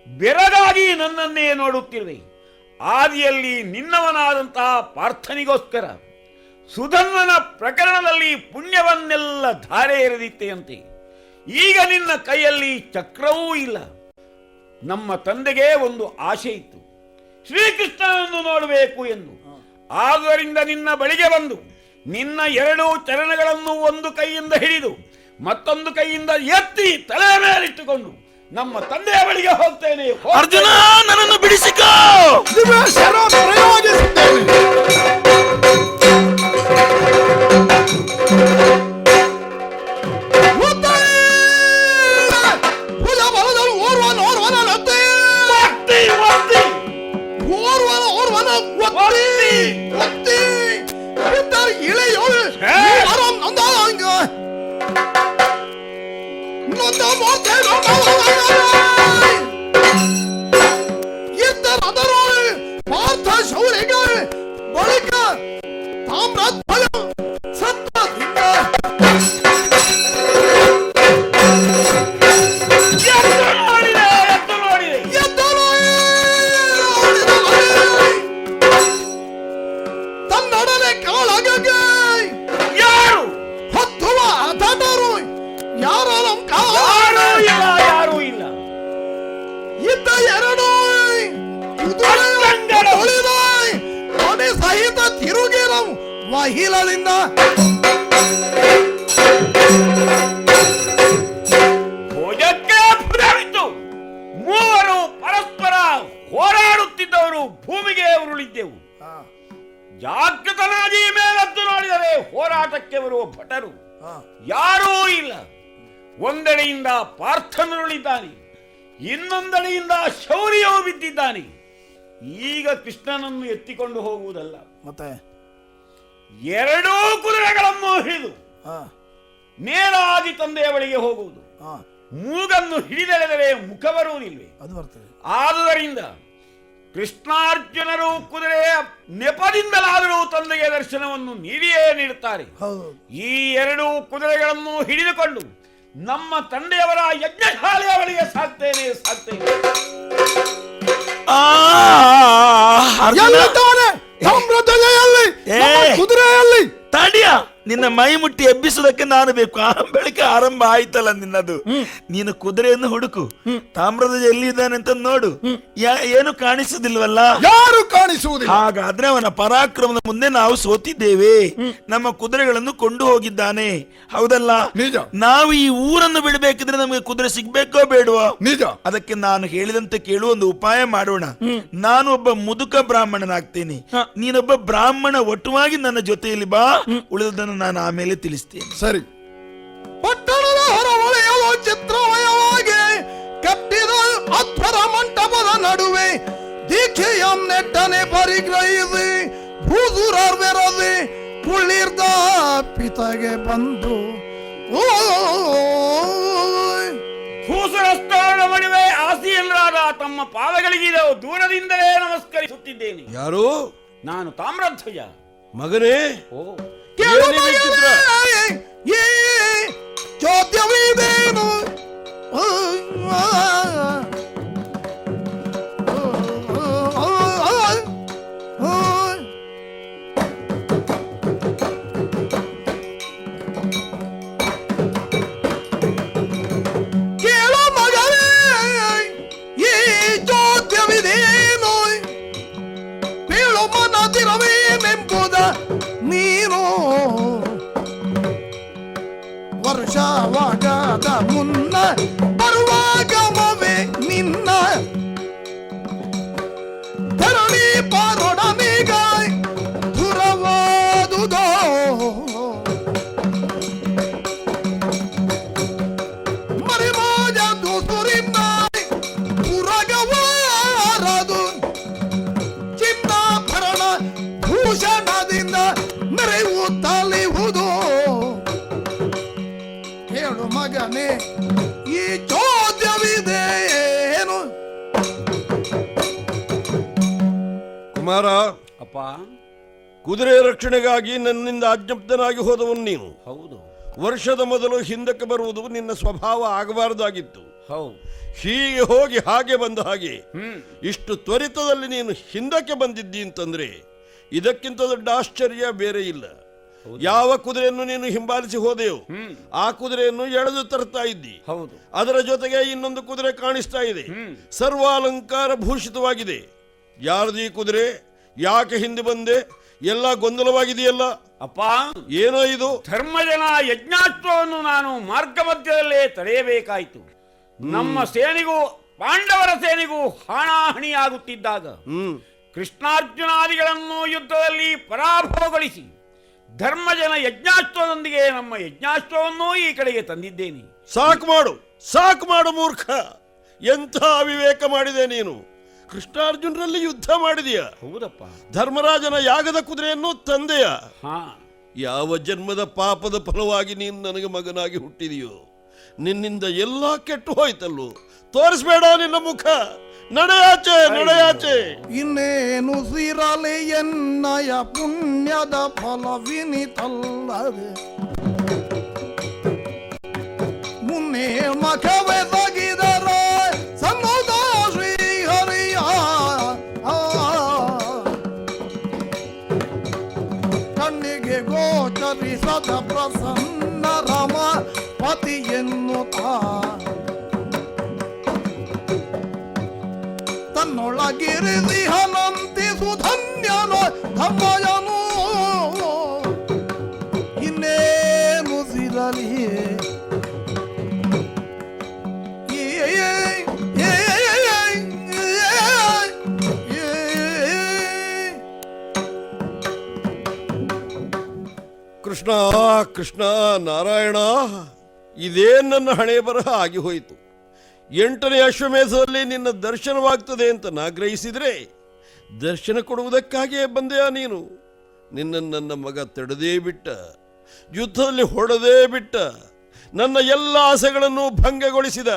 ಬೆರಗಾಗಿ ನನ್ನನ್ನೇ ನೋಡುತ್ತಿರುವೆ. ಆದಿಯಲ್ಲಿ ನಿನ್ನವನಾದಂತಹ ಪಾರ್ಥನಿಗೋಸ್ಕರ ಸುಧನ್ವನ ಪ್ರಕರಣದಲ್ಲಿ ಪುಣ್ಯವನ್ನೆಲ್ಲ ಧಾರೆ ಎರೆದಿತ್ತೆಯಂತೆ. ಈಗ ನಿನ್ನ ಕೈಯಲ್ಲಿ ಚಕ್ರವೂ ಇಲ್ಲ. ನಮ್ಮ ತಂದೆಗೆ ಒಂದು ಆಶೆ ಇತ್ತು, ಶ್ರೀಕೃಷ್ಣನನ್ನು ನೋಡಬೇಕು ಎಂದು. ಆದ್ದರಿಂದ ನಿನ್ನ ಬಳಿಗೆ ಬಂದು ನಿನ್ನ ಎರಡೂ ಚರಣಗಳನ್ನು ಒಂದು ಕೈಯಿಂದ ಹಿಡಿದು ಮತ್ತೊಂದು ಕೈಯಿಂದ ಎತ್ತಿ ತಲೆಯ ಮೇಲಿಟ್ಟುಕೊಂಡು ನಮ್ಮ ತಂದೆಯ ಬಳಿಗೆ ಹೋಗ್ತೇನೆ. ಅರ್ಜುನ, ನನ್ನನ್ನು ಬಿಡಿಸಿಕೋ. ಇದ್ದರದರೊಳಗೆ ಪಾರ್ಥ ಶೌರ್ಯಗಳು ಬಳಿಕ ತಾಮ್ರಧ್ವಜ ಸತ್ವದಿಂದ ತನ್ನೊಡನೆ ಕಾಳಗಗೆ ಯಾರು ಹೊತ್ತುವ ಅಧಟರು ಯಾರು ಯಾರೂ ಇಲ್ಲ ಇದ್ದ ಎರಡು ಮನೆ ಸಹಿತ ತಿರುಗಿರ ಮಹಿಳಲಿಂದ ಭೋಜಕ್ಕೆ ಪುರವಿತ್ತು. ಮೂವರು ಪರಸ್ಪರ ಹೋರಾಡುತ್ತಿದ್ದವರು ಭೂಮಿಗೆ ಉರುಳಿದ್ದೆವು. ಜಾಗೃತನಾಗಿ ಮೇಲದ್ದು ನೋಡಿದರೆ ಹೋರಾಟಕ್ಕೆ ಬರುವ ಭಟರು ಯಾರೂ ಇಲ್ಲ. ಒಂದೆಡೆಯಿಂದ ಪಾರ್ಥನುರುಳಿದ್ದಾನೆ, ಇನ್ನೊಂದೆಡೆಯಿಂದ ಶೌರ್ಯವು ಬಿದ್ದಿದ್ದಾನೆ. ಈಗ ಕೃಷ್ಣನನ್ನು ಎತ್ತಿಕೊಂಡು ಹೋಗುವುದಲ್ಲ, ಮತ್ತೆ ಎರಡೂ ಕುದುರೆಗಳನ್ನು ಹಿಡಿದು ನೇರಾಗಿ ತಂದೆಯ ಬಳಿಗೆ ಹೋಗುವುದು. ಮೂಗನ್ನು ಹಿಡಿದೆಳೆದರೆ ಮುಖ ಬರುವುದಿಲ್ವೇ? ಅದು ಬರ್ತದೆ. ಆದುದರಿಂದ ಕೃಷ್ಣಾರ್ಜುನರು ಕುದುರೆಯ ನೆಪದಿಂದಲಾದರೂ ತಂದೆಗೆ ದರ್ಶನವನ್ನು ನೀಡಿಯೇ ನೀಡುತ್ತಾರೆ. ಈ ಎರಡೂ ಕುದುರೆಗಳನ್ನು ಹಿಡಿದುಕೊಂಡು ನಮ್ಮ ತಂದೆಯವರ ಯಜ್ಞಶಾಲೆಯ ಬಳಿಗೆ ಸಾಕ್ತೇನೆ. ಕುದುರೆಯಲ್ಲಿ ತಾಡಿಯ ನಿನ್ನ ಮೈ ಮುಟ್ಟಿ ಎಬ್ಬಿಸುವುದಕ್ಕೆ ನಾನು ಬೇಕು. ಬೆಳಗ್ಗೆ ಆರಂಭ ಆಯ್ತಲ್ಲ ನಿನ್ನದು. ನೀನು ಕುದುರೆಯನ್ನು ಹುಡುಕು, ತಾಮ್ರದ ಎಲ್ಲಿದ್ದಾನೆ ಅಂತ ನೋಡು. ಏನು ಕಾಣಿಸುದಿಲ್ವಲ್ಲ? ಯಾರು ಕಾಣಿಸುವುದಿಲ್ಲ. ಹಾಗಾದ್ರೆ ಅವನ ಪರಾಕ್ರಮದ ಮುಂದೆ ನಾವು ಸೋತಿದ್ದೇವೆ. ನಮ್ಮ ಕುದುರೆಗಳನ್ನು ಕೊಂಡು ಹೋಗಿದ್ದಾನೆ, ಹೌದಲ್ಲ? ನಿಜ. ನಾವು ಈ ಊರನ್ನು ಬಿಡಬೇಕಿದ್ರೆ ನಮಗೆ ಕುದುರೆ ಸಿಗ್ಬೇಕೋ ಬೇಡವೋ? ನಿಜ. ಅದಕ್ಕೆ ನಾನು ಹೇಳಿದಂತೆ ಕೇಳುವ ಒಂದು ಉಪಾಯ ಮಾಡೋಣ. ನಾನು ಒಬ್ಬ ಮುದುಕ ಬ್ರಾಹ್ಮಣನಾಗ್ತೇನೆ, ನೀನೊಬ್ಬ ಬ್ರಾಹ್ಮಣ. ಒಟ್ಟುವಾಗಿ ನನ್ನ ಜೊತೆಯಲ್ಲಿ ಬಾ, ಉಳಿದದನ್ನು ನಾನು ಆಮೇಲೆ ತಿಳಿಸ್ತೇನೆ. ಸರಿ. ಪಟ್ಟಣದ ಹೊರವಲಯವು ಚಿತ್ರಮಯವಾಗಿ ಕಟ್ಟಿದ ಅಧ್ವರ ಮಂಟಪದ ನಡುವೆ ದೀಕ್ಷೆಯ ನೆಟ್ಟನೆ ಪರಿಗ್ರಹಿಸಿ ಭೂಸುರರ್ವೆರದಿ ಕುಳ್ಳಿರ್ದ ಪಿತಗೆ ಬಂದು ಭೂಸುರಸ್ಥಳದ ಮಡುವೆ ಆಸಿಯಲ್ಲರಾದ ತಮ್ಮ ಪಾದಗಳಿಗಿದ ದೂರದಿಂದಲೇ ನಮಸ್ಕರಿಸುತ್ತಿದ್ದೇನೆ. ಯಾರು? ನಾನು ತಾಮ್ರಧ್ವಜ ಮಗನೇ. ಈ ಚೋದ್ಯವಿದೇನು ಕೇಳ ಮಗನೇ, ಈ ಚೋದ್ಯವಿದೇನು ಬೀಳು ಮನದಿರವೇನೆಂಬುದ ನೀನು ವರ್ಷವಾಗದ ಮುನ್ನ ಬರುವಾಗಮವೇ ನಿನ್ನ ಧರಣಿ ಪಾರೊಡನೆಗಾಯ್ ದುರವಾದುದೋ ಮರಿಮಾಜ ದುಸುರಿನ್ನಾಯ್ ಪುರಗವಾರದು ಚಿನ್ನಾಭರಣ ಭೂಷಣದಿಂದ ಮೆರೆಯುತ್ತಲಿಹುದು. ಹೇಳು ಮಗನೇ, ಈ ಚೋದ್ಯವಿದೇನು? ಕುಮಾರ, ಅಪ್ಪ, ಕುದುರೆ ರಕ್ಷಣೆಗಾಗಿ ನನ್ನಿಂದ ಆಜ್ಞಪ್ತನಾಗಿ ಹೋದವನು ನೀನು. ಹೌದು. ವರ್ಷದ ಮೊದಲು ಹಿಂದಕ್ಕೆ ಬರುವುದು ನಿನ್ನ ಸ್ವಭಾವ ಆಗಬಾರದಾಗಿತ್ತು. ಹೌದು. ಹೀಗೆ ಹೋಗಿ ಹಾಗೆ ಬಂದ ಹಾಗೆ ಇಷ್ಟು ತ್ವರಿತದಲ್ಲಿ ನೀನು ಹಿಂದಕ್ಕೆ ಬಂದಿದ್ದಿ ಅಂತಂದ್ರೆ ಇದಕ್ಕಿಂತ ದೊಡ್ಡ ಆಶ್ಚರ್ಯ ಬೇರೆ ಇಲ್ಲ. ಯಾವ ಕುದುರೆಯನ್ನು ನೀನು ಹಿಂಬಾಲಿಸಿ ಹೋದೆಯೋ ಆ ಕುದುರೆಯನ್ನು ಎಳೆದು ತರ್ತಾ ಇದ್ದಿ. ಹೌದು. ಅದರ ಜೊತೆಗೆ ಇನ್ನೊಂದು ಕುದುರೆ ಕಾಣಿಸ್ತಾ ಇದೆ, ಸರ್ವಾಲಂಕಾರ ಭೂಷಿತವಾಗಿದೆ. ಯಾರದು ಈ ಕುದುರೆ? ಯಾಕೆ ಹಿಂದೆ ಬಂದೆ? ಎಲ್ಲ ಗೊಂದಲವಾಗಿದೆಯಲ್ಲ ಅಪ್ಪ. ಏನೋ ಇದು? ಧರ್ಮಜನ ಯಜ್ಞಾಸ್ತ್ರವನ್ನು ನಾನು ಮಾರ್ಗ ಮಧ್ಯದಲ್ಲೇ ತಡೆಯಬೇಕಾಯಿತು. ನಮ್ಮ ಸೇನೆಗೂ ಪಾಂಡವರ ಸೇನೆಗೂ ಹಾಣಾಹಣಿಯಾಗುತ್ತಿದ್ದಾಗ ಕೃಷ್ಣಾರ್ಜುನಾದಿಗಳನ್ನು ಯುದ್ಧದಲ್ಲಿ ಪರಾಭವಗೊಳಿಸಿ ಧರ್ಮಜನ ಯಜ್ಞಾಸ್ತ್ರದೊಂದಿಗೆ ನಮ್ಮ ಯಜ್ಞಾಸ್ತ್ರವನ್ನೂ ಈ ಕಡೆಗೆ ತಂದಿದ್ದೇನೆ. ಸಾಕು ಮಾಡು, ಸಾಕು ಮಾಡು ಮೂರ್ಖ. ಎಂಥ ಅವಿವೇಕ ಮಾಡಿದೆ ನೀನು. ಕೃಷ್ಣಾರ್ಜುನರಲ್ಲಿ ಯುದ್ಧ ಮಾಡಿದೆಯಾ? ಹೌದಪ್ಪ. ಧರ್ಮರಾಜನ ಯಾಗದ ಕುದುರೆಯನ್ನು ತಂದೆಯ? ಹಾ. ಯಾವ ಜನ್ಮದ ಪಾಪದ ಫಲವಾಗಿ ನೀನು ನನಗೆ ಮಗನಾಗಿ ಹುಟ್ಟಿದೆಯೋ? ನಿನ್ನಿಂದ ಎಲ್ಲ ಕೆಟ್ಟು ಹೋಯ್ತಲ್ಲೋ. ತೋರಿಸ್ಬೇಡ ನಿನ್ನ ಮುಖ. ನಡೆಯಾಚೆ, ನಡೆಯಾಚೆ. ಇನ್ನೇನು ಸಿರಲಿ ಎನ್ನಯ ಪುಣ್ಯದ ಫಲವಿನಿತಲ್ಲದೆ ಮುನ್ನೆ ಮಖವೇ ತಗಿದರೆ ಸನ್ನುದ ಶ್ರೀಹರಿಯ ಕಣ್ಣಿಗೆ ಗೋಚರಿಸದ ಪ್ರಸನ್ನ ರಮ ಪತಿ ಎನ್ನುತ್ತಾ ತನ್ನೊಳಗಿರಿಸಿಹನಂತಿ ಸುಧನ್ಯನು ಧಮ್ಮಯನು ಇನ್ನೇನು ಸಿರಲಿ ಕೃಷ್ಣ ಕೃಷ್ಣ ನಾರಾಯಣ, ಇದೇ ನನ್ನ ಹಣೆ ಬರಹ ಆಗಿ ಹೋಯಿತು. 8ನೇ ಅಶ್ವಮೇಧದಲ್ಲಿ ನಿನ್ನ ದರ್ಶನವಾಗ್ತದೆ ಅಂತ ನಾ ಗ್ರಹಿಸಿದರೆ ದರ್ಶನ ಕೊಡುವುದಕ್ಕಾಗಿಯೇ ಬಂದೆಯಾ ನೀನು? ನಿನ್ನನ್ನು ನನ್ನ ಮಗ ತಡೆದೇ ಬಿಟ್ಟ, ಯುದ್ಧದಲ್ಲಿ ಹೊಡೆದೇ ಬಿಟ್ಟ, ನನ್ನ ಎಲ್ಲ ಆಸೆಗಳನ್ನು ಭಂಗಗೊಳಿಸಿದ.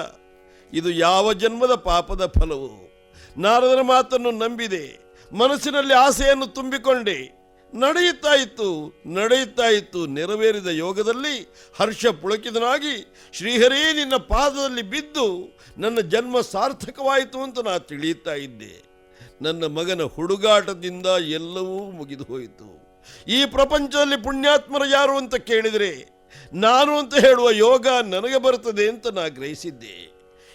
ಇದು ಯಾವ ಜನ್ಮದ ಪಾಪದ ಫಲವು? ನಾರದರ ಮಾತನ್ನು ನಂಬಿದೆ, ಮನಸ್ಸಿನಲ್ಲಿ ಆಸೆಯನ್ನು ತುಂಬಿಕೊಂಡೆ. ನಡೆಯುತ್ತಾ ಇತ್ತು. ನೆರವೇರಿದ ಯೋಗದಲ್ಲಿ ಹರ್ಷ ಪುಳಕಿದನಾಗಿ ಶ್ರೀಹರಿ ನಿನ್ನ ಪಾದದಲ್ಲಿ ಬಿದ್ದು ನನ್ನ ಜನ್ಮ ಸಾರ್ಥಕವಾಯಿತು ಅಂತ ನಾ ತಿಳಿಯುತ್ತಾ ಇದ್ದೆ. ನನ್ನ ಮಗನ ಹುಡುಗಾಟದಿಂದ ಎಲ್ಲವೂ ಮುಗಿದು ಹೋಯಿತು. ಈ ಪ್ರಪಂಚದಲ್ಲಿ ಪುಣ್ಯಾತ್ಮರು ಯಾರು ಅಂತ ಕೇಳಿದರೆ ನಾನು ಅಂತ ಹೇಳುವ ಯೋಗ ನನಗೆ ಬರುತ್ತದೆ ಅಂತ ನಾ ಗ್ರಹಿಸಿದ್ದೆ.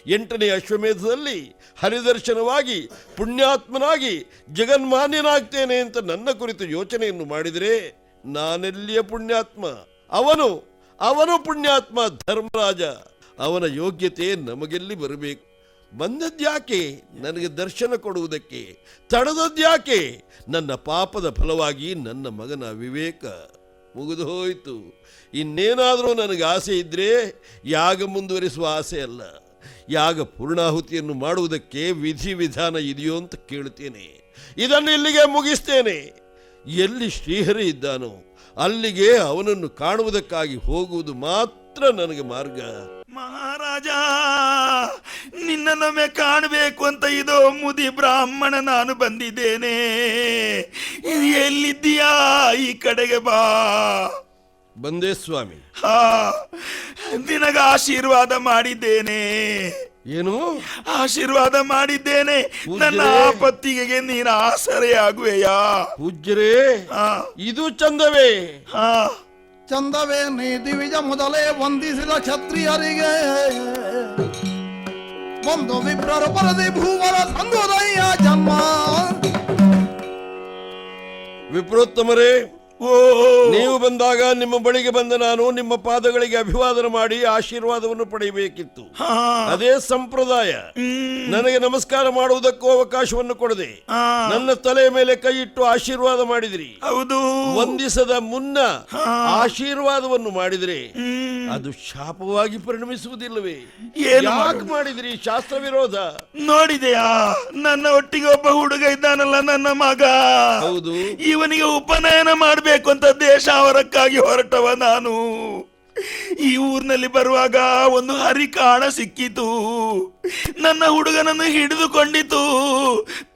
8ನೇ ಅಶ್ವಮೇಧದಲ್ಲಿ ಹರಿದರ್ಶನವಾಗಿ ಪುಣ್ಯಾತ್ಮನಾಗಿ ಜಗನ್ಮಾನ್ಯನಾಗ್ತೇನೆ ಅಂತ ನನ್ನ ಕುರಿತು ಯೋಚನೆಯನ್ನು ಮಾಡಿದರೆ ನಾನೆಲ್ಲಿಯ ಪುಣ್ಯಾತ್ಮ? ಅವನು ಪುಣ್ಯಾತ್ಮ ಧರ್ಮರಾಜ. ಅವನ ಯೋಗ್ಯತೆ ನಮಗೆಲ್ಲಿ ಬರಬೇಕು? ಬಂದದ್ಯಾಕೆ ನನಗೆ ದರ್ಶನ ಕೊಡುವುದಕ್ಕೆ? ತಡೆದದ್ಯಾಕೆ? ನನ್ನ ಪಾಪದ ಫಲವಾಗಿ ನನ್ನ ಮಗನ ವಿವೇಕ ಮುಗಿದು ಹೋಯಿತು. ಇನ್ನೇನಾದರೂ ನನಗೆ ಆಸೆ ಇದ್ದರೆ ಯಾಗ ಮುಂದುವರಿಸುವ ಆಸೆ ಅಲ್ಲ, ಯಾಗ ಪೂರ್ಣಾಹುತಿಯನ್ನು ಮಾಡುವುದಕ್ಕೆ ವಿಧಿವಿಧಾನ ಇದೆಯೋ ಅಂತ ಕೇಳುತ್ತೇನೆ. ಇದನ್ನು ಇಲ್ಲಿಗೆ ಮುಗಿಸ್ತೇನೆ. ಎಲ್ಲಿ ಶ್ರೀಹರಿ ಇದ್ದಾನೋ ಅಲ್ಲಿಗೆ ಅವನನ್ನು ಕಾಣುವುದಕ್ಕಾಗಿ ಹೋಗುವುದು ಮಾತ್ರ ನನಗೆ ಮಾರ್ಗ. ಮಹಾರಾಜ, ನಿನ್ನನ್ನೊಮ್ಮೆ ಕಾಣಬೇಕು ಅಂತ ಇದೋ ಮುದಿ ಬ್ರಾಹ್ಮಣ ನಾನು ಬಂದಿದ್ದೇನೆ. ಎಲ್ಲಿದ್ದೀಯಾ? ಈ ಕಡೆಗೆ ಬಾ. ಬಂದೇ ಸ್ವಾಮಿ. ನಿನಗ ಆಶೀರ್ವಾದ ಮಾಡಿದ್ದೇನೆ. ಏನು ಆಶೀರ್ವಾದ ಮಾಡಿದ್ದೇನೆ? ನನ್ನ ಆಪತ್ತಿಗೆ ನೀನು ಆಸರೆಯಾಗುವೆಯಾ? ಪೂಜ್ಯರೇ, ಇದು ಚಂದವೇ. ಚಂದವೇ ನೀ ದಿವಿಜ ಮೊದಲೇ ವಂದಿಸಿದ ಕ್ಷತ್ರಿಯರಿಗೆ ಒಂದು ವಿಪ್ರರ ಪರದಿ ಭೂವರ ಸಂಗೋದಯ್ಯ ಜನ್ಮ. ವಿಪ್ರೋತ್ತಮರೇ, ನೀವು ಬಂದಾಗ ನಿಮ್ಮ ಬಳಿಗೆ ಬಂದ ನಾನು ನಿಮ್ಮ ಪಾದಗಳಿಗೆ ಅಭಿವಾದನ ಮಾಡಿ ಆಶೀರ್ವಾದವನ್ನು ಪಡೆಯಬೇಕಿತ್ತು. ಅದೇ ಸಂಪ್ರದಾಯ. ನನಗೆ ನಮಸ್ಕಾರ ಮಾಡುವುದಕ್ಕೂ ಅವಕಾಶವನ್ನು ಕೊಡದೆ ನನ್ನ ತಲೆಯ ಮೇಲೆ ಕೈ ಇಟ್ಟು ಆಶೀರ್ವಾದ ಮಾಡಿದಿರಿ. ಹೌದು. ವಂದಿಸದ ಮುನ್ನ ಆಶೀರ್ವಾದವನ್ನು ಮಾಡಿದರೆ ಅದು ಶಾಪವಾಗಿ ಪರಿಣಮಿಸುವುದಿಲ್ಲವೇ? ಯಾಕೆ ಮಾಡಿದಿರಿ ಶಾಸ್ತ್ರ ವಿರೋಧ? ನೋಡಿದೆಯಾ, ನನ್ನ ಒಟ್ಟಿಗೆ ಒಬ್ಬ ಹುಡುಗ ಇದ್ದಾನಲ್ಲ, ನನ್ನ ಮಗ. ಹೌದು. ಇವನಿಗೆ ಉಪನಯನ ಮಾಡಬೇಕು ಅಂತ ದೇಶಾವರಕ್ಕಾಗಿ ಹೊರಟವ ನಾನು. ಈ ಊರಿನಲ್ಲಿ ಬರುವಾಗ ಒಂದು ಹರಿಕಾಣ ಸಿಕ್ಕಿತು. ನನ್ನ ಹುಡುಗನನ್ನು ಹಿಡಿದುಕೊಂಡಿತು.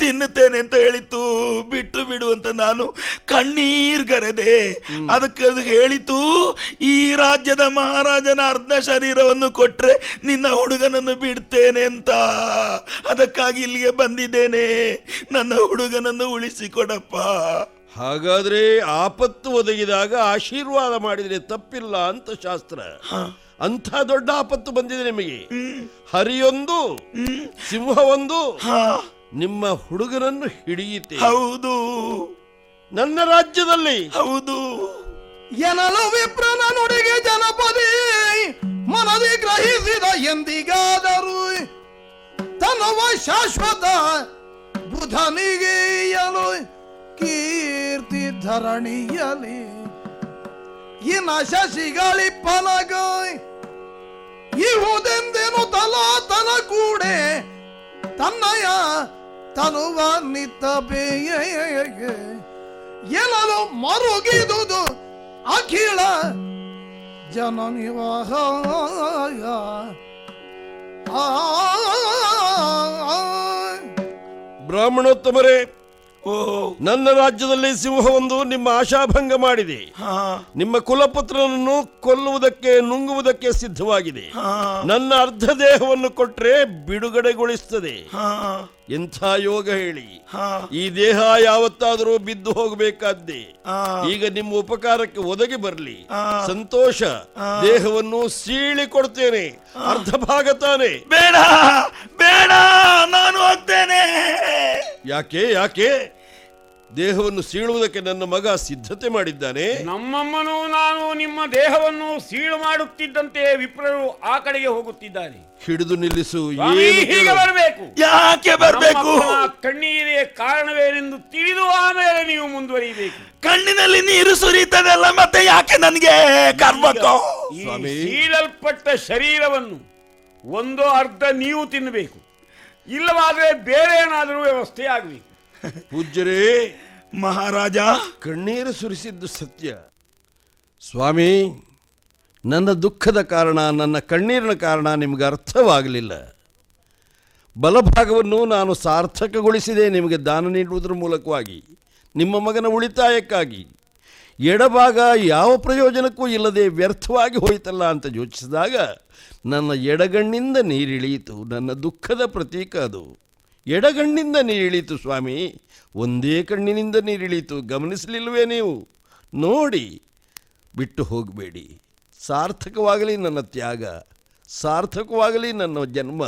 ತಿನ್ನುತ್ತೇನೆ ಅಂತ ಹೇಳಿತು. ಬಿಟ್ಟು ಬಿಡು ಅಂತ ನಾನು ಕಣ್ಣೀರ್ಗರೆದೆ. ಅದಕ್ಕೆ ಅದು ಹೇಳಿತು, ಈ ರಾಜ್ಯದ ಮಹಾರಾಜನ ಅರ್ಧ ಶರೀರವನ್ನು ಕೊಟ್ರೆ ನಿನ್ನ ಹುಡುಗನನ್ನು ಬಿಡ್ತೇನೆ ಅಂತ. ಅದಕ್ಕಾಗಿ ಇಲ್ಲಿಗೆ ಬಂದಿದ್ದೇನೆ. ನನ್ನ ಹುಡುಗನನ್ನು ಉಳಿಸಿಕೊಡಪ್ಪ. ಹಾಗಾದ್ರೆ ಆಪತ್ತು ಒದಗಿದಾಗ ಆಶೀರ್ವಾದ ಮಾಡಿದರೆ ತಪ್ಪಿಲ್ಲ ಅಂತ ಶಾಸ್ತ್ರ. ಅಂಥ ದೊಡ್ಡ ಆಪತ್ತು ಬಂದಿದೆ ನಿಮಗೆ. ಹರಿಯೊಂದು, ಸಿಂಹವೊಂದು ನಿಮ್ಮ ಹುಡುಗನನ್ನು ಹಿಡಿಯಿತೆ. ಹೌದು, ನನ್ನ ರಾಜ್ಯದಲ್ಲಿ. ಹೌದು. ಎನಲು ವಿಪ್ರನ ನುಡಿಗೆ ಜನಪದಿ ಮನದಿ ಗ್ರಹಿಸಿದ ಎಂದಿಗಾದರೂ ತನವ ಶಾಶ್ವತ ಬುಧನಿಗೆಯಲು ಕೀರ್ತಿ ಧರಣಿಯಲಿ ಇನ ಶಶಿಗಳಿ ಫಲಗಾಯ್ ಇಹುದೆಂದೇನು ತಲಾ ತನ ಕೂಡೆ ತನ್ನಯ ತನುವ ನಿತ್ತ ಬೇಯಗೆ ಎನಲು ಮರುಗಿದುದು ಅಖಿಳ ಜನನಿವಾಹ ಬ್ರಾಹ್ಮಣೋತ್ತಮರೇ, ಓ ನನ್ನ ರಾಜ್ಯದಲ್ಲಿ ಸಿಂಹವೊಂದು ನಿಮ್ಮ ಆಶಾಭಂಗ ಮಾಡಿದೆ. ಹಾ ನಿಮ್ಮ ಕುಲಪುತ್ರನನ್ನು ಕೊಲ್ಲುವುದಕ್ಕೆ ನುಂಗುವುದಕ್ಕೆ ಸಿದ್ಧವಾಗಿದೆ. ಹಾ ನನ್ನ ಅರ್ಧ ದೇಹವನ್ನು ಕೊಟ್ರೆ ಬಿಡುಗಡೆಗೊಳಿಸ್ತದೆ. ಹಾ ಎಂಥ ಯೋಗ ಹೇಳಿ. ಹಾ ಈ ದೇಹ ಯಾವತ್ತಾದರೂ ಬಿದ್ದು ಹೋಗಬೇಕಾದ್ದೆ. ಹಾ ಈಗ ನಿಮ್ಮ ಉಪಕಾರಕ್ಕೆ ಒದಗಿ ಬರಲಿ. ಆ. ಸಂತೋಷ. ದೇಹವನ್ನು ಸೀಳಿ ಕೊಡ್ತೇನೆ. ಅರ್ಧ ಭಾಗ ತಾನೆ. ಬೇಡ ಬೇಡ, ನಾನು ಹೋಗ್ತೇನೆ. ಯಾಕೆ ಯಾಕೆ? ದೇಹವನ್ನು ಸೀಳುವುದಕ್ಕೆ ನನ್ನ ಮಗ ಸಿದ್ಧತೆ ಮಾಡಿದ್ದಾನೆ. ನಮ್ಮಮ್ಮನೂ ನಾನು ನಿಮ್ಮ ದೇಹವನ್ನು ಸೀಳು ಮಾಡುತ್ತಿದ್ದಂತೆ ವಿಪ್ರರು ಆ ಕಡೆಗೆ ಹೋಗುತ್ತಿದ್ದಾರೆ. ಹಿಡಿದು ನಿಲ್ಲಿಸು. ಸ್ವಾಮಿ, ಏನು ಹೀಗೆ ಕೇಳು? ಬರಬೇಕು. ಯಾಕೆ ಬರ್ಬೇಕು? ನಮ್ಮಪ್ಪನ ಕಣ್ಣೀರೇ ಕಾರಣವೇನೆಂದು ತಿಳಿದು ಆಮೇಲೆ ನೀವು ಮುಂದುವರಿಯಬೇಕು. ಕಣ್ಣಿನಲ್ಲಿ ನೀರು ಸುರಿತದಲ್ಲ, ಮತ್ತೆ ಯಾಕೆ ನನಗೆ ಕರ್ಬೇಕು? ಈ ಸ್ವಾಮಿ. ಸೀಳಲ್ಪಟ್ಟ ಶರೀರವನ್ನು ಒಂದು ಅರ್ಧ ನೀವು ತಿನ್ನಬೇಕು, ಇಲ್ಲವಾದರೆ ಬೇರೆ ಏನಾದರೂ ವ್ಯವಸ್ಥೆ ಆಗಬೇಕು. ಪೂಜ್ಯರೇ, ಮಹಾರಾಜ, ಕಣ್ಣೀರು ಸುರಿಸಿದ್ದು ಸತ್ಯ. ಸ್ವಾಮಿ, ನನ್ನ ದುಃಖದ ಕಾರಣ, ನನ್ನ ಕಣ್ಣೀರಿನ ಕಾರಣ ನಿಮಗೆ ಅರ್ಥವಾಗಲಿಲ್ಲ. ಬಲಭಾಗವನ್ನು ನಾನು ಸಾರ್ಥಕಗೊಳಿಸಿದೆ ನಿಮಗೆ ದಾನ ನೀಡುವುದರ ಮೂಲಕವಾಗಿ, ನಿಮ್ಮ ಮಗನ ಉಳಿತಾಯಕ್ಕಾಗಿ. ಎಡಭಾಗ ಯಾವ ಪ್ರಯೋಜನಕ್ಕೂ ಇಲ್ಲದೆ ವ್ಯರ್ಥವಾಗಿ ಹೋಯ್ತಲ್ಲ ಅಂತ ಯೋಚಿಸಿದಾಗ ನನ್ನ ಎಡಗಣ್ಣಿಂದ ನೀರಿಳಿಯಿತು. ನನ್ನ ದುಃಖದ ಪ್ರತೀಕ ಅದು. ಎಡಗಣ್ಣಿಂದ ನೀರಿಳಿಯಿತು ಸ್ವಾಮಿ, ಒಂದೇ ಕಣ್ಣಿನಿಂದ ನೀರಿಳಿಯಿತು. ಗಮನಿಸಲಿಲ್ಲವೇ ನೀವು? ನೋಡಿ, ಬಿಟ್ಟು ಹೋಗಬೇಡಿ. ಸಾರ್ಥಕವಾಗಲಿ ನನ್ನ ತ್ಯಾಗ, ಸಾರ್ಥಕವಾಗಲಿ ನನ್ನ ಜನ್ಮ.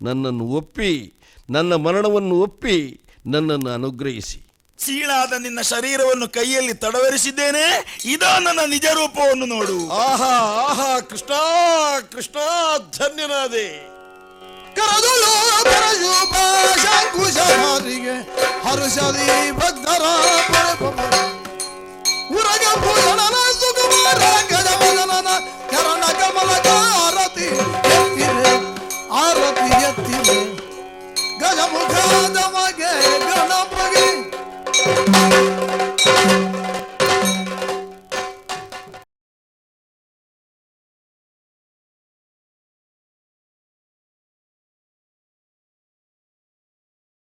ನನ್ನನ್ನು ಒಪ್ಪಿ, ನನ್ನ ಮರಣವನ್ನು ಒಪ್ಪಿ, ನನ್ನನ್ನು ಅನುಗ್ರಹಿಸಿ. ಸೀಳಾದ ನಿನ್ನ ಶರೀರವನ್ನು ಕೈಯಲ್ಲಿ ತಡವರಿಸಿದ್ದೇನೆ. ಇದೋ ನನ್ನ ನಿಜ ರೂಪವನ್ನು ನೋಡು. ಆಹಾ ಆಹಾ, ಕೃಷ್ಣ ಕೃಷ್ಣ, ಧನ್ಯನಾದೆ. ಕರದುಲು ಕರಜುಪಾಶಂಕುಶರಿಗೆ ಹರ್ಷದಿ ಭಕ್ತರ ಉರಗ ಭೂಷಣನ ಸುಕುಮಾರ ಗಜಮದನನ ಕರಣ ಕಮಲಕ ಆರತಿ ಎತ್ತಿರೆ, ಆರತಿ ಎತ್ತಿರೆ ಗಜಮುಖದ ಮಗೆ ಗಣಪಗೆ